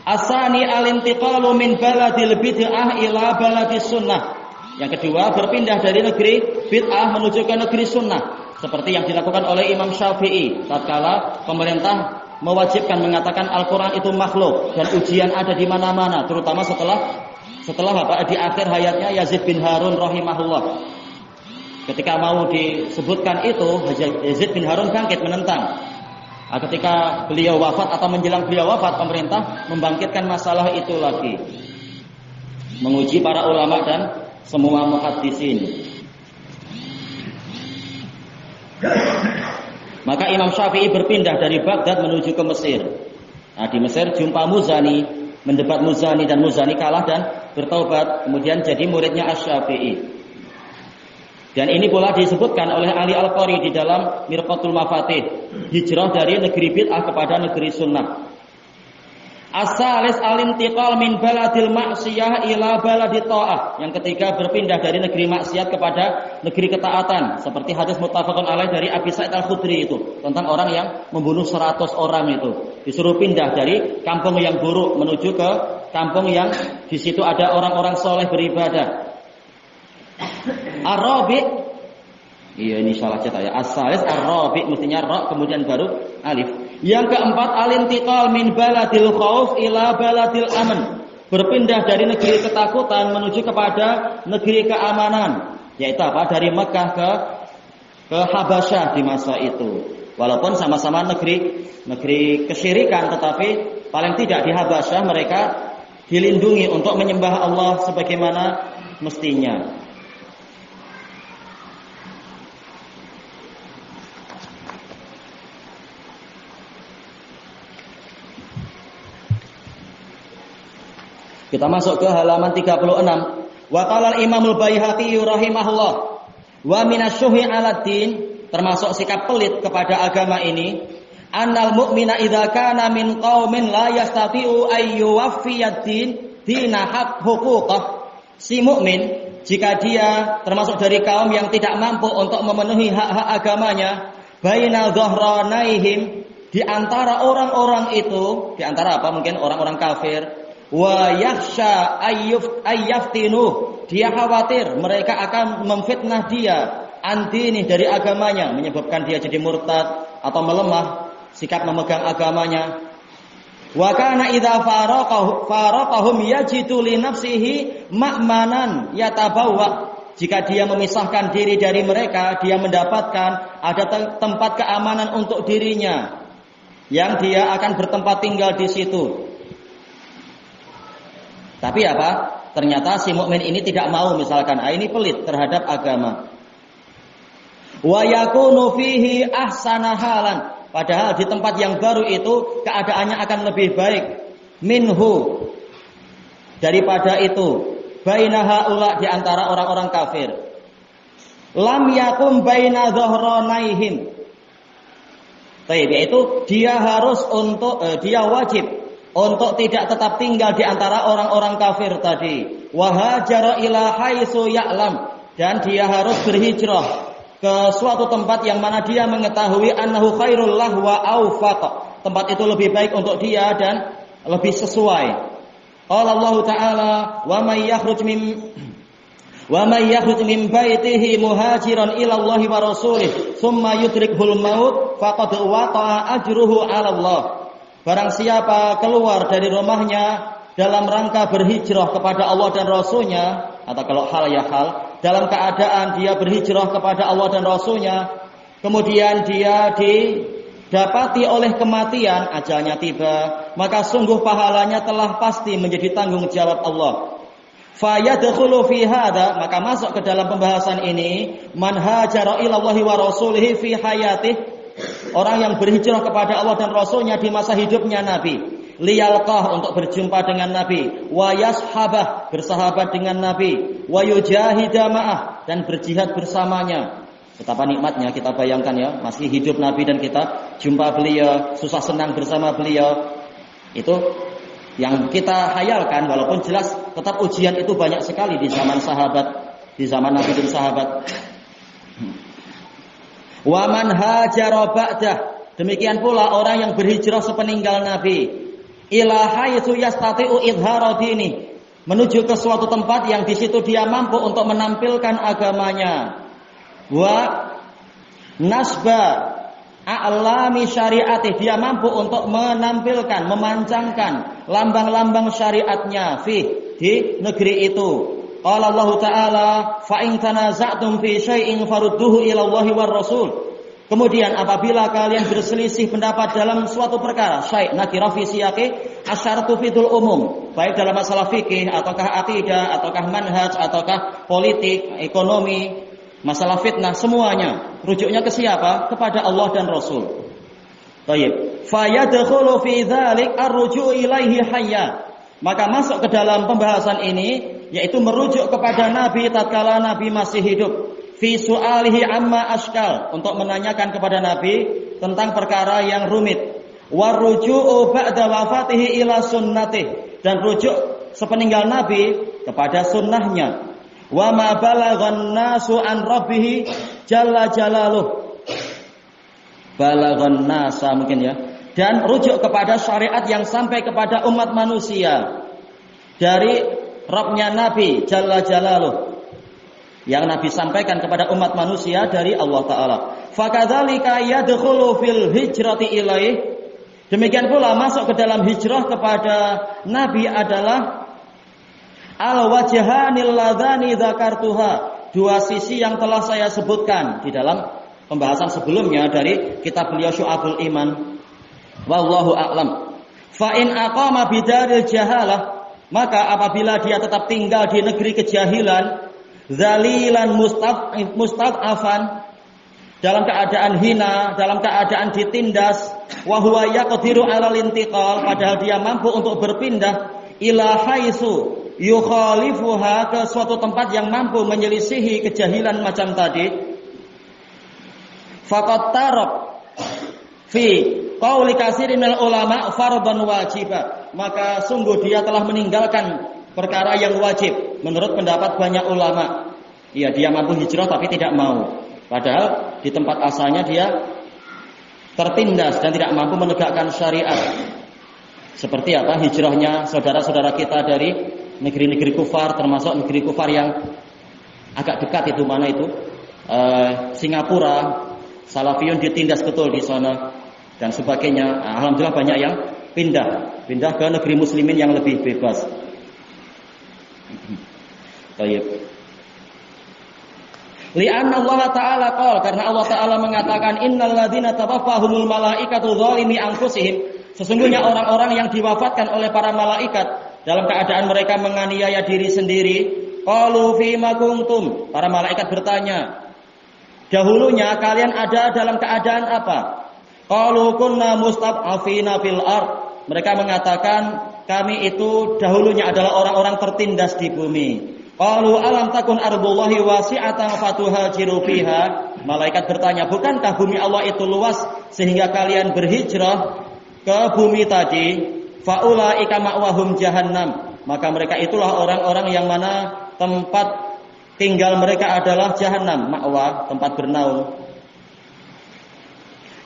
Asani al-intiqalu min baladil bid'ah ila baladis sunnah. Yang kedua, berpindah dari negeri bid'ah menuju ke negeri sunnah, seperti yang dilakukan oleh Imam Syafi'i tatkala pemerintah mewajibkan mengatakan Al-Qur'an itu makhluk dan ujian ada di mana-mana, terutama setelah di akhir hayatnya Yazid bin Harun rahimahullah. Ketika mau disebutkan itu, Yazid bin Harun bangkit menentang. Ketika beliau wafat atau menjelang beliau wafat, pemerintah membangkitkan masalah itu lagi, menguji para ulama dan semua muhaddisin. Maka Imam Syafi'i berpindah dari Baghdad menuju ke Mesir. Di Mesir jumpa Muzani, mendebat Muzani, dan Muzani kalah dan bertaubat, kemudian jadi muridnya Asy-Syafi'i. Dan ini pula disebutkan oleh Ali Al-Qari di dalam Mirqatul Mafatih, hijrah dari negeri bid'ah kepada negeri sunnah. As-salis al-intiqal min baladil ma'siyah ila baladit ta'ah. Yang ketiga, berpindah dari negeri maksiat kepada negeri ketaatan, seperti hadis muttafaqun alaih dari Abi Sa'id Al-Khudri itu, tentang orang yang membunuh 100 orang itu. Disuruh pindah dari kampung yang buruk menuju ke kampung yang di situ ada orang-orang soleh beribadah. Ar-Rabi', iya ini salah cetak ya. As-salis ar-Rabi', mestinya ra kemudian baru alif. Yang keempat, al-intiqal min baladil khauf ila baladil aman. Berpindah dari negeri ketakutan menuju kepada negeri keamanan, yaitu apa? Dari Mekah ke Habasyah di masa itu. Walaupun sama-sama negeri kesyirikan, tetapi paling tidak di Habasyah mereka dilindungi untuk menyembah Allah sebagaimana mestinya. Kita masuk ke halaman 36. Wa qala al-Imam al-Baihaqi rahimahullah, wa minasyuhi 'ala din, termasuk sikap pelit kepada agama ini, annal mu'mina idza kana min qaumin la yastati'u ay yuwaffiyad din dinahaq huquqah. Si mukmin jika dia termasuk dari kaum yang tidak mampu untuk memenuhi hak-hak agamanya, baina dhahranaihim, di antara orang-orang itu, di antara apa? Mungkin orang-orang kafir. Wa yakhsha ayyaftinu, dia khawatir mereka akan memfitnah dia andini dari agamanya, menyebabkan dia jadi murtad atau melemah sikap memegang agamanya. Wa kana idza faraqahum yajidu li nafsihi ma'manan yatabawwa, jika dia memisahkan diri dari mereka, dia mendapatkan ada tempat keamanan untuk dirinya yang dia akan bertempat tinggal di situ. Tapi apa? Ternyata si mukmin ini tidak mau, misalkan, ini pelit terhadap agama. Wa yakunu fihi ahsana halan, padahal di tempat yang baru itu keadaannya akan lebih baik minhu, daripada itu. Baina haula, di antara orang-orang kafir. Lam yakum baina dhahranaihim, yaitu dia harus dia wajib untuk tidak tetap tinggal di antara orang-orang kafir tadi. Wa hajara ila haitsu ya'lam, dan dia harus berhijrah ke suatu tempat yang mana dia mengetahui annahu khairul lahu wa awfaq, tempat itu lebih baik untuk dia dan lebih sesuai. Qala Allah Ta'ala, wa may yakhruj min baitihi muhajiran ila Allah wa rasulih thumma yudrikhul maut faqad waqa'a ajruhu 'ala Allah. Barang siapa keluar dari rumahnya dalam rangka berhijrah kepada Allah dan Rasulnya, atau kalau hal ya hal, dalam keadaan dia berhijrah kepada Allah dan Rasulnya, kemudian dia didapati oleh kematian, ajalnya tiba, maka sungguh pahalanya telah pasti menjadi tanggung jawab Allah. Fayadkhulu fi hadza, maka masuk ke dalam pembahasan ini, man hajara ila Allah wa rasulihi fi hayatihi, orang yang berhijrah kepada Allah dan Rasulnya di masa hidupnya Nabi, liyalqah, untuk berjumpa dengan Nabi, wa yashabah, bersahabat dengan Nabi, wa yujahida ma'ah, dan berjihad bersamanya. Betapa nikmatnya kita bayangkan ya, masih hidup Nabi dan kita jumpa beliau, susah senang bersama beliau. Itu Yang kita hayalkan, walaupun jelas tetap ujian itu banyak sekali di zaman sahabat, di zaman Nabi dan sahabat. Wa man hajara ba'dah, demikian pula orang yang berhijrah sepeninggal Nabi, ila haitsu yastati'u idhara dini, menuju ke suatu tempat yang di situ dia mampu untuk menampilkan agamanya. Wa nasba a'lami syariatih, dia mampu untuk menampilkan, memancangkan lambang-lambang syariatnya di negeri itu. Qala Allah Ta'ala, fa in tanaza'tum fi syai'in farudduhu ila Allahi war Rasul. Kemudian apabila kalian berselisih pendapat dalam suatu perkara, syai' nakirah fi siyaqi asyaratu fidul umum, baik dalam masalah fikih ataukah akidah ataukah manhaj ataukah politik, ekonomi, masalah fitnah, semuanya rujuknya ke siapa? Kepada Allah dan Rasul. Baik. Fa yadkhulu fi dzalik ar-ruju' ilaihi hayya. Maka masuk ke dalam pembahasan ini yaitu merujuk kepada Nabi tatkala Nabi masih hidup. Fi su'alihi amma askal, untuk menanyakan kepada Nabi tentang perkara yang rumit. Wa ruju'u ba'da wafatihi ila sunnatih, dan rujuk sepeninggal Nabi kepada sunnahnya. Wa ma balaghan nasu an rabbih jalla jalaluh, balaghan nasa mungkin ya, dan rujuk kepada syariat yang sampai kepada umat manusia dari Rabbnya Nabi jalla jalaluh, yang Nabi sampaikan kepada umat manusia dari Allah Ta'ala. Fakadzalika yadkhulu fil hijrati ilaih, demikian pula masuk ke dalam hijrah kepada Nabi adalah al-wajhanil ladzani dzakartuha, dua sisi yang telah saya sebutkan di dalam pembahasan sebelumnya dari kitab beliau Syu'abul Iman. Wallahu a'lam. Fa in aqama bidaril jahalah, maka apabila dia tetap tinggal di negeri kejahilan, zalilan mustad'afan, dalam keadaan hina, dalam keadaan ditindas, wa huwa yaqdiru 'alal intiqal, padahal dia mampu untuk berpindah ila haitsu yukhalifuha, ke suatu tempat yang mampu menyelisihi kejahilan macam tadi. Faqad tarok fi qauli katsirin minal ulama fardhan wajiba, maka sungguh dia telah meninggalkan perkara yang wajib menurut pendapat banyak ulama. Iya, dia mampu hijrah tapi tidak mau, padahal di tempat asalnya dia tertindas dan tidak mampu menegakkan syariat. Seperti apa hijrahnya saudara-saudara kita dari negeri-negeri kufar, termasuk negeri kufar yang agak dekat itu, mana itu? Singapura, Salafiyun ditindas betul di sana dan sebagainya. Alhamdulillah banyak yang pindah ke negeri muslimin yang lebih bebas. Baik. Li'anna Allah Ta'ala qala, karena Allah Ta'ala mengatakan innal ladzina tawaffahumul malaikatu dzalimi anfusihim, sesungguhnya orang-orang yang diwafatkan oleh para malaikat dalam keadaan mereka menganiaya diri sendiri. Qalu fima kuntum, para malaikat bertanya, dahulunya kalian ada dalam keadaan apa? Qalu kunna mustad'afina fil ard, mereka mengatakan kami itu dahulunya adalah orang-orang tertindas di bumi. Qalu alam takun ardullahi wasi'atan fatuhajiru fiha, malaikat bertanya, bukankah bumi Allah itu luas sehingga kalian berhijrah ke bumi tadi? Faulaika ma'wahum jahannam, maka mereka itulah orang-orang yang mana tempat tinggal mereka adalah jahannam, ma'wa, tempat bernaung.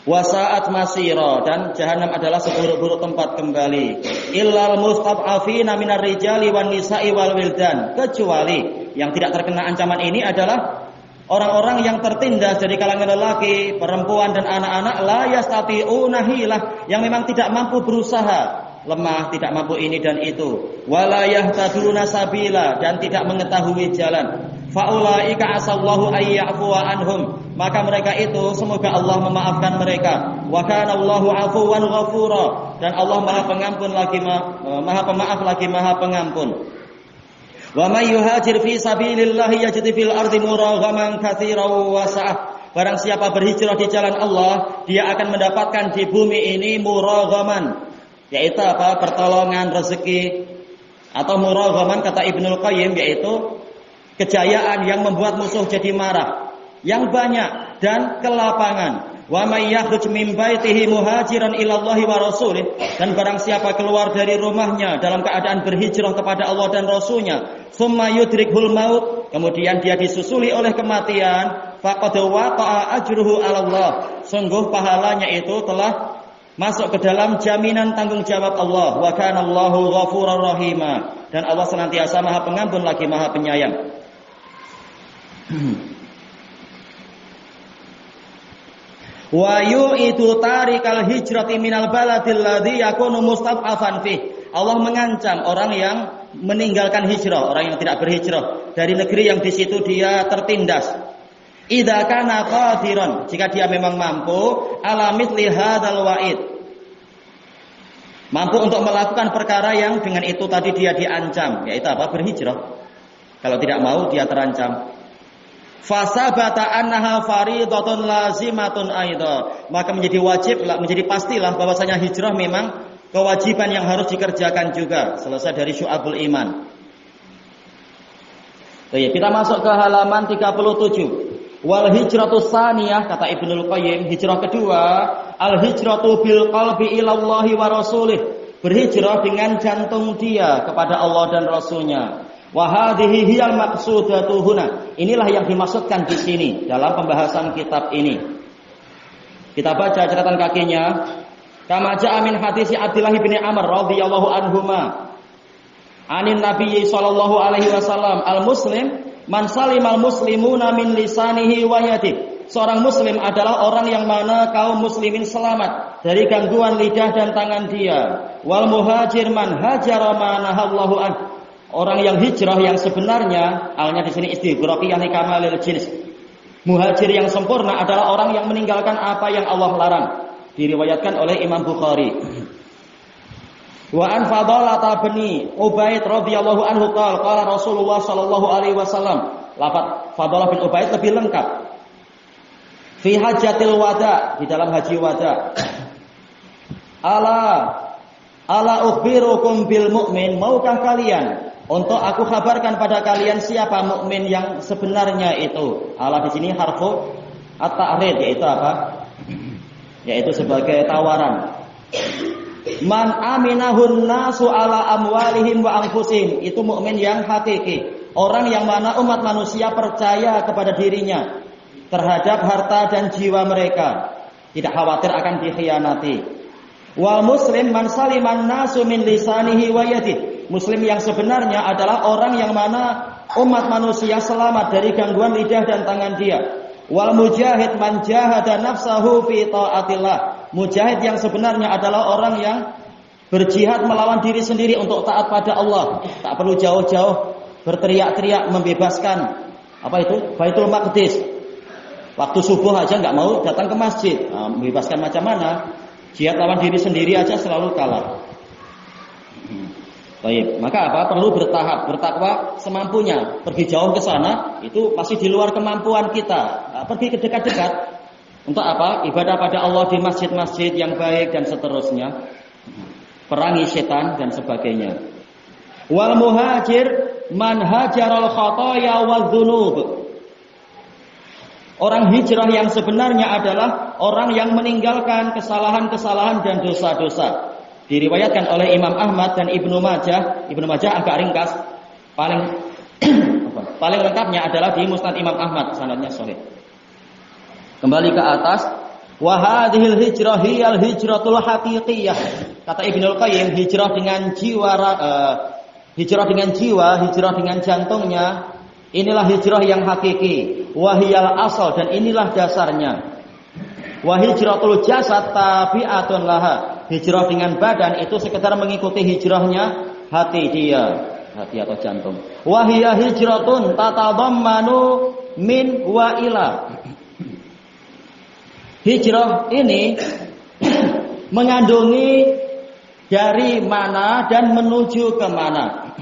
Wasa'at masira, dan jahannam adalah seburuk-buruk tempat kembali. Illal mustad'afina minar rijali wan nisa'i wal wildan, kecuali yang tidak terkena ancaman ini adalah orang-orang yang tertindas dari kalangan lelaki, perempuan dan anak-anak, la yastati'una hilah, yang memang tidak mampu berusaha, lemah, tidak mampu ini dan itu, wala yahtaduna sabila, dan tidak mengetahui jalan. Faulaika asallahu ayya'fuwa anhum, maka mereka itu semoga Allah memaafkan mereka. Wa kana Allahu 'afuwan ghafura, dan Allah Maha Pengampun lagi Maha Pemaaf lagi Maha Pengampun. Wa may yuhajir fi sabilillah yajid fil ardi muraghaman katsiran wa sa'ah, barang siapa berhijrah di jalan Allah, dia akan mendapatkan di bumi ini muraghaman, yaitu apa? Pertolongan, rezeki, atau muraghaman kata Ibnul Qayyim yaitu kejayaan yang membuat musuh jadi marah, yang banyak, dan kelapangan. Wa may yakhruj min baitihi muhajiran ila Allahi wa rasulih, dan barang siapa keluar dari rumahnya dalam keadaan berhijrah kepada Allah dan Rasulnya, summa yudrikhul maut, kemudian dia disusuli oleh kematian, faqad waqa'a ajruhu 'ala Allah, sungguh pahalanya itu telah masuk ke dalam jaminan tanggung jawab Allah. Wa kana Allahu ghafurur rahima, dan Allah senantiasa Maha Pengampun lagi Maha Penyayang. Wa yu'idu tarikal hijrati minal baladil ladzi yakunu mustad'afan fi. Allah mengancam orang yang meninggalkan hijrah, orang yang tidak berhijrah dari negeri yang di situ dia tertindas. Idza kana qadiran, jika dia memang mampu, ala mithli hadzal wa'id, mampu untuk melakukan perkara yang dengan itu tadi dia diancam, yaitu apa? Berhijrah. Kalau tidak mau dia terancam. Fasabata annaha fariidatun lazimatun aidha, maka menjadi wajib, menjadi pastilah bahwasanya hijrah memang kewajiban yang harus dikerjakan juga. Selesai dari Syu'abul Iman. Baik, kita masuk ke halaman 37. Wal hijratu tsaniyah, kata Ibnul Qayyim, hijrah kedua, al hijratu bil qalbi ila Allah wa rasulih, berhijrah dengan jantung dia kepada Allah dan Rasulnya. Wa hadhihi hiyal maqsudatu huna. Inilah yang dimaksudkan di sini dalam pembahasan kitab ini. Kita baca catatan kakinya. Kama ja'a min hadisi Abdullah bin Amr radhiyallahu anhuma. Anin Nabi sallallahu alaihi wasallam, al-muslim man salimal muslimuna min lisanihi wa yadihi. Seorang muslim adalah orang yang mana kaum muslimin selamat dari gangguan lidah dan tangan dia. Wal muhajir man hajara ma nahallahu an. Orang yang hijrah yang sebenarnya, alnya di sini istighraqiyah li kamalil jins. Muhajir yang sempurna adalah orang yang meninggalkan apa yang Allah larang. Diriwayatkan oleh Imam Bukhari. Wa an Fadalah bin Ubaid radhiyallahu anhu qala Rasulullah sallallahu alaihi wasallam. Lafaz Fadalah bin Ubaid lebih lengkap. Fi hajjatil wada, di dalam haji wada. Ala ukhbirukum bil mu'min, maukah kalian untuk aku kabarkan pada kalian siapa mukmin yang sebenarnya itu? Allah di sini harfu at-ta'rid, yaitu apa? Yaitu sebagai tawaran. Man aminahun nasu ala amwalihim wa anfusihim, itu mukmin yang hakiki. Orang yang mana umat manusia percaya kepada dirinya terhadap harta dan jiwa mereka, tidak khawatir akan dikhianati. Wal muslim man saliman nasu min lisanihi wa yadihi. Muslim yang sebenarnya adalah orang yang mana umat manusia selamat dari gangguan lidah dan tangan dia. Wal mujahid man jahada nafsahu fi taatillah. Mujahid yang sebenarnya adalah orang yang berjihad melawan diri sendiri untuk taat pada Allah. Tak perlu jauh-jauh berteriak-teriak membebaskan apa itu? Baitul Maqdis. Waktu subuh aja nggak mau datang ke masjid. Nah, membebaskan macam mana? Jihad lawan diri sendiri aja selalu kalah. Baik, maka apa? Perlu bertahap, bertakwa semampunya. Pergi jauh ke sana itu masih di luar kemampuan kita. Pergi ke dekat-dekat untuk apa? Ibadah pada Allah di masjid-masjid yang baik dan seterusnya. Perangi setan dan sebagainya. Wal muhajir man hajaral khataya wadz-dzunub. Orang hijrah yang sebenarnya adalah orang yang meninggalkan kesalahan-kesalahan dan dosa-dosa. Diriwayatkan oleh Imam Ahmad dan Ibnu Majah. Ibnu Majah agak ringkas. Paling lengkapnya adalah di Musnad Imam Ahmad, sanadnya sahih. Kembali ke atas, wa hadhil hijrah hiyal hijratul haqiqiyah. Kata Ibnul Qayyim, hijrah dengan jiwa, hijrah dengan jantungnya, inilah hijrah yang hakiki. Wahiyal asal, dan inilah dasarnya. Wa hijratul jasad tabi'atun laha. Hijrah dengan badan itu sekedar mengikuti hijrahnya hati dia, hati atau jantung. Wa hiya hijratun tatadammanu min wa ila. Hijrah ini mengandungi dari mana dan menuju ke mana.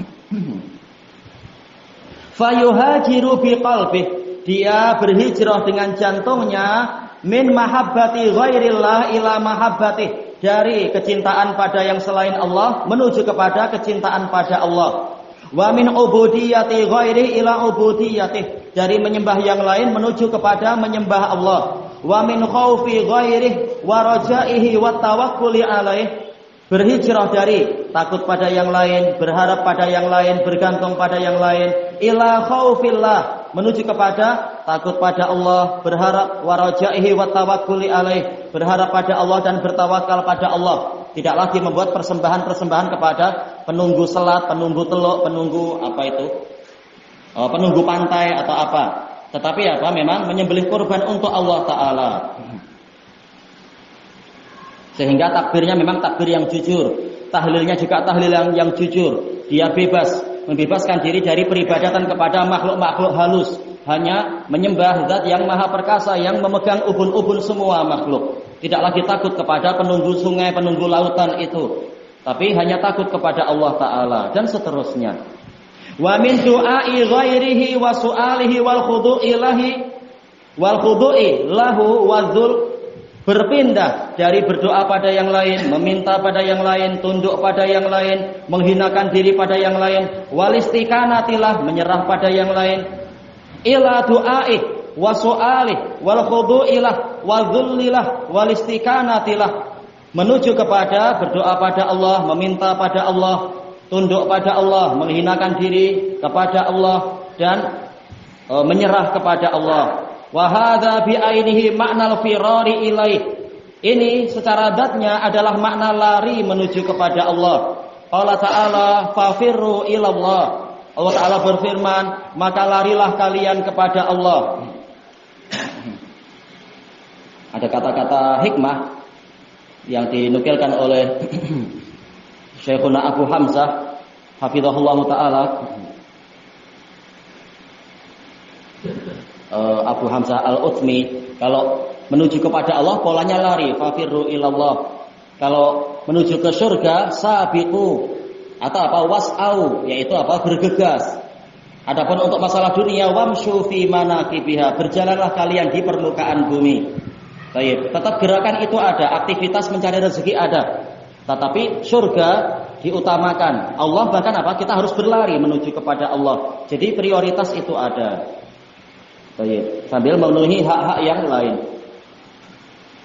Fayuhajiru biqalbih, dia berhijrah dengan jantungnya min mahabbati ghairillah ila mahabbatih, dari kecintaan pada yang selain Allah menuju kepada kecintaan pada Allah. Wa min ubudiyati ghairi ila ubudiyatih, dari menyembah yang lain menuju kepada menyembah Allah. Wa min khaufi ghairihi wa rajaihi wa tawakkuli alaih, berhijrah dari takut pada yang lain, berharap pada yang lain, bergantung pada yang lain, ila khaufillah, menuju kepada takut pada Allah, berharap, wa rajaihi wa tawakkuli alaih, berharap pada Allah dan bertawakal pada Allah. Tidak lagi membuat persembahan-persembahan kepada penunggu selat, penunggu teluk, penunggu apa itu? Penunggu pantai atau apa. Tetapi apa? Memang menyembelih kurban untuk Allah Ta'ala. Sehingga takbirnya memang takbir yang jujur. Tahlilnya juga tahlil yang jujur. Dia bebas, membebaskan diri dari peribadatan kepada makhluk-makhluk halus. Hanya menyembah zat yang maha perkasa, yang memegang ubun-ubun semua makhluk. Tidak lagi takut kepada penunggu sungai, penunggu lautan itu. Tapi hanya takut kepada Allah Ta'ala. Dan seterusnya. Wa min du'ai ghairihi wa su'alihi wal khudu'i lahu wa dzul, berpindah dari berdoa pada yang lain, meminta pada yang lain, tunduk pada yang lain, menghinakan diri pada yang lain, wal istiqanatilah, menyerah pada yang lain, ila du'ai wa su'alih wal khudu'ilah wa dzullilah wal istiqanatilah, menuju kepada berdoa pada Allah, meminta pada Allah, tunduk pada Allah, menghinakan diri kepada Allah, dan menyerah kepada Allah. Wa hadza bi ainihi makna al-firari ilaih, ini secara zatnya adalah makna lari menuju kepada Allah. Allah Ta'ala fafirru ilallah, Allah Ta'ala berfirman, maka larilah kalian kepada Allah. Ada kata-kata hikmah yang dinukilkan oleh Syekhuna Abu Hamzah hafizahullah Ta'ala. Abu Hamzah Al-Utsmi, kalau menuju kepada Allah polanya lari, fafirru ilallah. Kalau menuju ke surga, sabiqu, atau apa, was'au, yaitu apa, bergegas. Adapun untuk masalah dunia, wamsyu fi manaqibiha, berjalanlah kalian di permukaan bumi. Baik, tetap gerakan itu ada, aktivitas mencari rezeki ada. Tetapi surga diutamakan. Allah bahkan apa? Kita harus berlari menuju kepada Allah. Jadi prioritas itu ada. Baik, sambil memenuhi hak-hak yang lain.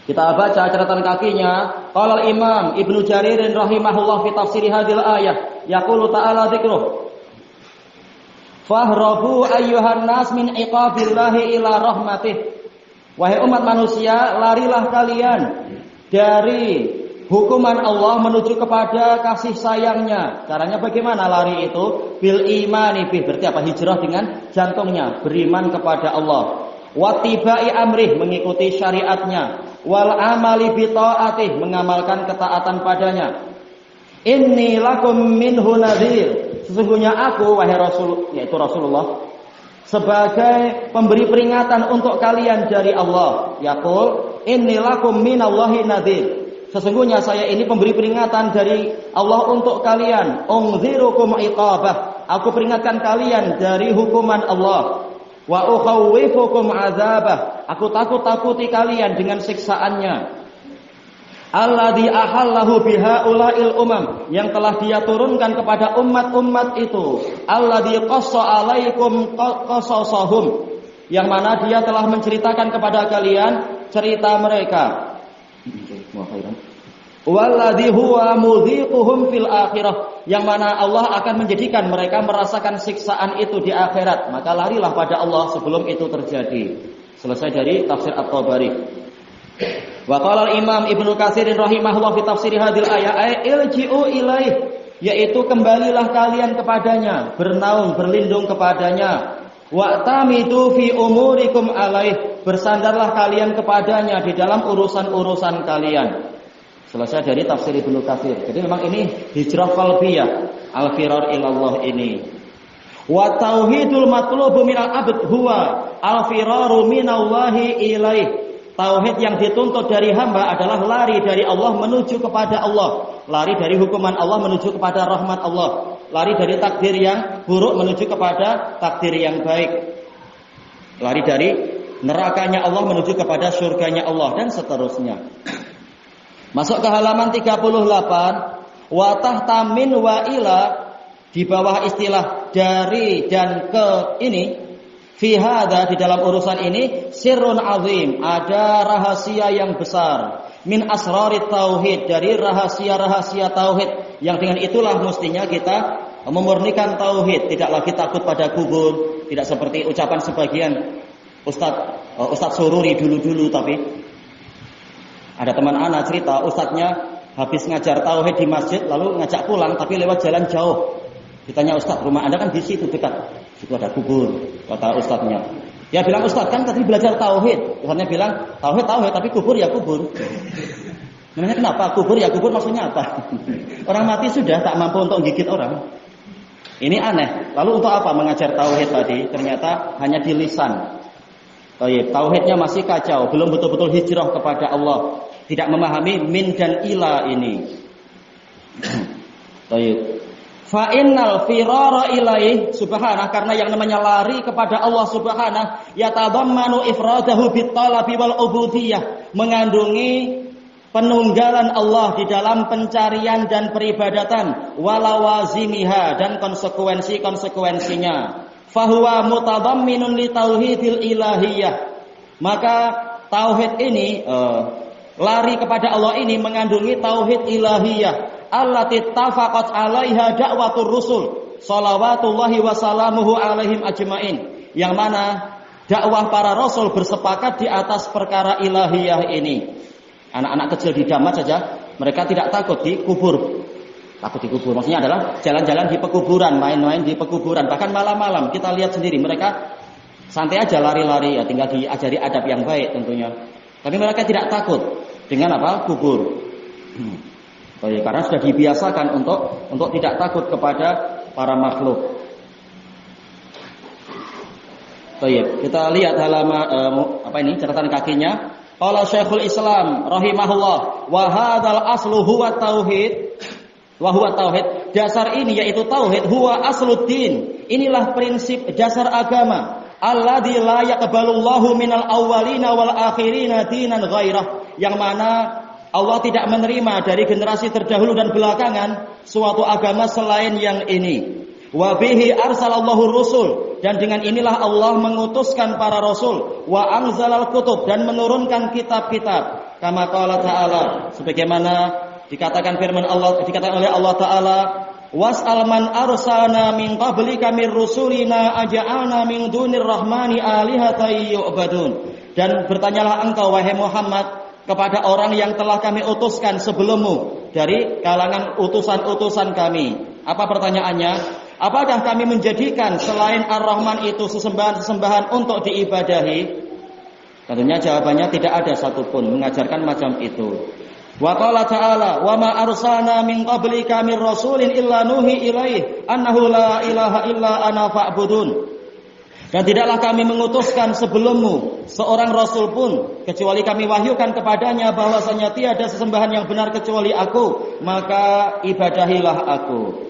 Kita baca catatan kakinya. Qala al-Imam Ibnu Jarir rahimahullah fi tafsir hadhil ayah, yaqulu ta'ala dzikruh. Fahrabu ayyuhan nas min iqabillahi ila rahmatih. Wahai umat manusia, larilah kalian dari hukuman Allah menuju kepada kasih sayangnya. Caranya bagaimana lari itu? Bil imani bih, berarti apa? Hijrah dengan jantungnya, beriman kepada Allah. Wattiba'i amrih, mengikuti syariatnya. Wal amali bi ta'atih, mengamalkan ketaatan padanya. Inni lakum minhu nadhir, sesungguhnya aku, wahai Rasul, yaitu Rasulullah, sebagai pemberi peringatan untuk kalian dari Allah. Yaqul inni lakum minallahi nadhir, sesungguhnya saya ini pemberi peringatan dari Allah untuk kalian. Unzirukum iqabah, aku peringatkan kalian dari hukuman Allah. Wa ukhawwifukum azabah, aku takut-takuti kalian dengan siksaannya. Alladzi ahallahu bihaula'il umam, yang telah Dia turunkan kepada umat-umat itu. Alladzi qassa 'alaikum qasasahum, yang mana Dia telah menceritakan kepada kalian cerita mereka. Walladzi huwa mudhiquhum fil akhirah, yang mana Allah akan menjadikan mereka merasakan siksaan itu di akhirat. Maka larilah pada Allah sebelum itu terjadi. Selesai dari tafsir At-Tabari. Wa qala al-Imam Ibnu Katsir rahimahullah fi tafsir hadhil ayat, ilji'u ilaih, yaitu kembalilah kalian kepadanya, bernaung berlindung kepadanya. Wa tamidu fi umurikum alaih, bersandarlah kalian kepadanya di dalam urusan-urusan kalian. Selesai dari tafsir Ibnu Katsir. Jadi memang ini hijrah qalbiyah, al-firar ilallah ini. Wa tauhidul matlubu minal abd huwa al-firaru minallahi ilaih. Tauhid yang dituntut dari hamba adalah lari dari Allah menuju kepada Allah, lari dari hukuman Allah menuju kepada rahmat Allah, lari dari takdir yang buruk menuju kepada takdir yang baik, lari dari nerakanya Allah menuju kepada surganya Allah, dan seterusnya. Masuk ke halaman 38. Wa tahta min wa ila, di bawah istilah dari dan ke ini Fi hadza, di dalam urusan ini, sirrun azim, ada rahasia yang besar. Min asrarit tauhid, dari rahasia-rahasia tauhid, yang dengan itulah mestinya kita memurnikan tauhid, tidak lagi takut pada kubur, tidak seperti ucapan sebagian Ustadz Sururi dulu-dulu. Tapi ada teman anak cerita, ustadznya habis ngajar tauhid di masjid lalu ngajak pulang, tapi lewat jalan jauh. Ditanya, Ustadz, rumah Anda kan di situ dekat, situ ada kubur, kata ustadznya. Dia bilang, Ustadz kan tadi belajar tauhid. Ustadznya bilang, tauhid, tapi kubur ya kubur. Namanya kenapa? Kubur ya kubur, maksudnya apa? Orang mati sudah tak mampu untuk gigit orang. Ini aneh. Lalu untuk apa mengajar tauhid tadi? Ternyata hanya di lisan. Tauhidnya masih kacau, belum betul-betul hijrah kepada Allah, tidak memahami min dan ila ini. Fa innal firara ilaih subhanah, karena yang namanya lari kepada Allah subhanah, yatadammanu ifradahu bittalabi wal ubudiyah, mengandungi penunggalan Allah di dalam pencarian dan peribadatan, walawazimiha, dan konsekuensi-konsekuensinya. Fahuwa mutadamminun li tauhidil ilahiyah, maka tauhid ini lari kepada Allah ini mengandungi tauhid ilahiyah, allati tafaqat 'alaiha da'watur rusul shalawatullahi wa salamuhu 'alaihim ajmain, yang mana dakwah para rasul bersepakat di atas perkara ilahiyah ini. Anak-anak kecil di Damat saja mereka tidak takut di kubur. Takut di kubur maksudnya adalah jalan-jalan di pekuburan, main-main di pekuburan, bahkan malam-malam kita lihat sendiri mereka santai aja lari-lari, ya tinggal diajari adab yang baik tentunya. Tapi mereka tidak takut dengan apa? Kubur. Karena sudah dibiasakan untuk tidak takut kepada para makhluk. Kita lihat halaman catatan kakinya. Qala Syekhul Islam rahimahullah, wa hadzal aslu huwa tauhid. Wa huwa tauhid, dasar ini yaitu tauhid, huwa asluddin. Inilah prinsip dasar agama. Alladzi la yaqbalullahu minal awwalina wal akhirina dinan ghairah, yang mana Allah tidak menerima dari generasi terdahulu dan belakangan suatu agama selain yang ini. Wa bihi arsalallahu rusul, dan dengan inilah Allah mengutuskan para rasul. Wa anzalal kutub, dan menurunkan kitab-kitab. Kama qala ta'ala, sebagaimana dikatakan firman Allah, dikatakan oleh Allah Ta'ala, was'al man arsalna min qablika mir rusulina aja'alna min dunir rahmani alihatan yu'badun. Dan bertanyalah engkau wahai Muhammad kepada orang yang telah kami utuskan sebelummu dari kalangan utusan-utusan kami. Apa pertanyaannya? Apakah kami menjadikan selain Ar-Rahman itu sesembahan-sesembahan untuk diibadahi? Tentunya jawabannya tidak ada satupun mengajarkan macam itu. Wa qala ta'ala, wa ma arsalna min qablika mir rasulin illa nuhi ilaih annahu la ilaha illa ana fa'budun. Dan tidaklah kami mengutuskan sebelummu seorang rasul pun kecuali kami wahyukan kepadanya bahwasanya tiada sesembahan yang benar kecuali aku, maka ibadahilah aku.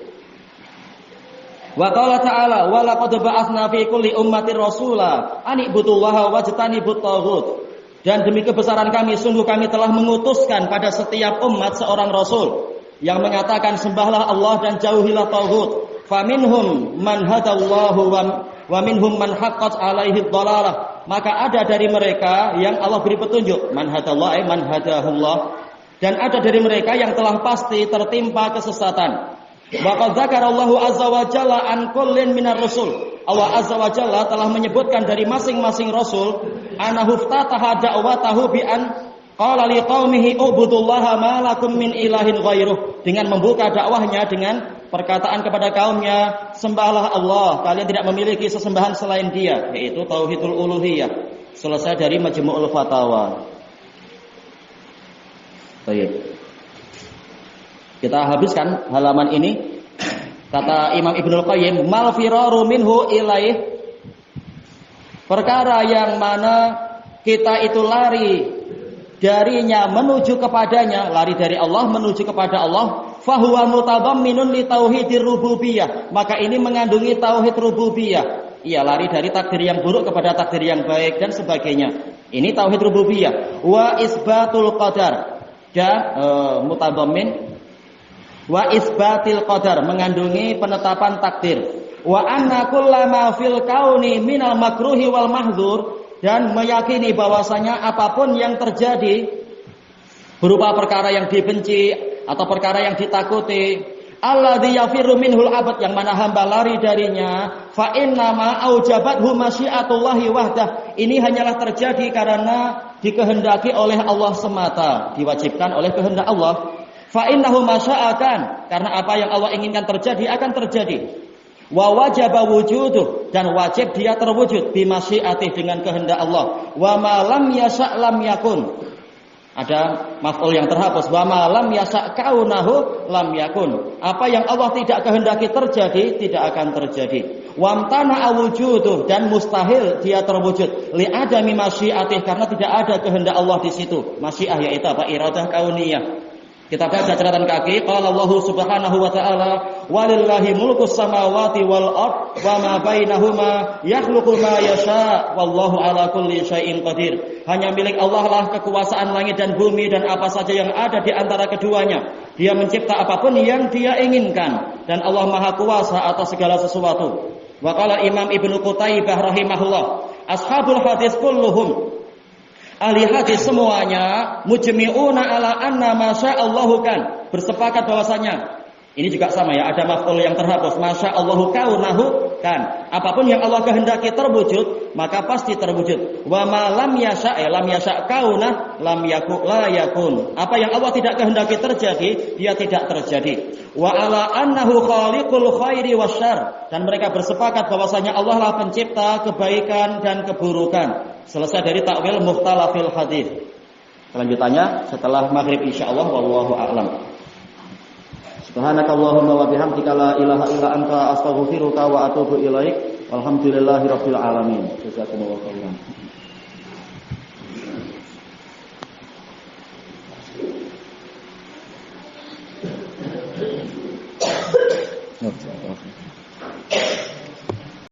Wa qala ta'ala, wa laqad ba'atsna fi kulli ummatin rasula an ibudullaha wajtanibut taghut. Dan demi kebesaran kami, sungguh kami telah mengutuskan pada setiap umat seorang rasul yang mengatakan sembahlah Allah dan jauhilah tauhid. Faminhum man hadallahu wa minhum man haqqat alaihi dhalalah. Maka ada dari mereka yang Allah beri petunjuk, man hadallahu man hadahullah, dan ada dari mereka yang telah pasti tertimpa kesesatan. Wa qad dzakarallahu azza wa jalla an kullin minar rusul. Allah azza wa jalla telah menyebutkan dari masing-masing rasul, anahuftataha da'watahu bi an qala liqaumihi ubudullaha ma lakum min ilahin ghairuh, dengan membuka dakwahnya dengan perkataan kepada kaumnya, sembahlah Allah, kalian tidak memiliki sesembahan selain Dia, yaitu tauhidul uluhiyah. Selesai dari Majmu'ul Fatawa. Baik. Kita habiskan halaman ini. Kata Imam Ibnul Qayyim, mal firaru minhu ilaih, perkara yang mana kita itu lari darinya menuju kepadanya, lari dari Allah menuju kepada Allah, fahuwa mutadamminun li tauhidir rububiyah, maka ini mengandungi tauhid rububiyah. Ia lari dari takdir yang buruk kepada takdir yang baik dan sebagainya. Ini tauhid rububiyah. Wa isbatul qadar, dan mutadammin wa isbatil qadar, mengandungi penetapan takdir. wa anna kullama fil kauni minal makruhi wal mahdzur, dan meyakini bahwasanya apapun yang terjadi berupa perkara yang dibenci atau perkara yang ditakuti, alladzi yafirru minhul abad, yang mana hamba lari darinya, fa innama aujabathu masyiatullahi wahdah, ini hanyalah terjadi karena dikehendaki oleh Allah semata, diwajibkan oleh kehendak Allah. Fa innahu masya'akan, karena apa yang Allah inginkan terjadi akan terjadi. Wa wajaba wujuduh, dan wajib dia terwujud bi masyiatih, dengan kehendak Allah. Wa ma lam yasha' lam yakun. Ada maf'ul yang terhapus, wa ma lam yasha' kaunahu lam yakun. Apa yang Allah tidak kehendaki terjadi tidak akan terjadi. Wa amtana wujuduh, dan mustahil dia terwujud li adami masyiatih, karena tidak ada kehendak Allah di situ. Masyiah yaitu apa? Iradah kauniyah. Kita baca catatan kaki, qala Allah Subhanahu wa ta'ala, walillahi mulkus samawati wal ard wa ma bainahuma yakhluqu ma yasha wallahu ala kulli syai'in qadir. Hanya milik Allah lah kekuasaan langit dan bumi dan apa saja yang ada di antara keduanya. Dia mencipta apapun yang Dia inginkan, dan Allah Maha Kuasa atas segala sesuatu. Wa qala Imam Ibnu Qutaibah rahimahullah, ashabul hadis kulluhum, ahli hadis semuanya, mujmi'una ala anna masya'allahu kan, bersepakat bahwasanya ini juga sama ya, ada maf'ul yang terhapus, masya'allahu kaunahu kan, apapun yang Allah kehendaki terwujud maka pasti terwujud. Wa ma lam yasha' lam yasha' kaunah lam yakun la yakun, apa yang Allah tidak kehendaki terjadi dia tidak terjadi. Wa ala annahu khaliqul khairi wasyarr, dan mereka bersepakat bahwasanya Allah lah pencipta kebaikan dan keburukan. Selesai dari takwil mukhtalafil hadis. Kelanjutannya setelah maghrib insyaallah, wallahu a'lam. Subhanakallahumma wa bihamdika la ilaha illa anta astaghfiruka wa atubu ilaik. Walhamdulillahirabbil alamin. Jazakumullahu khairan.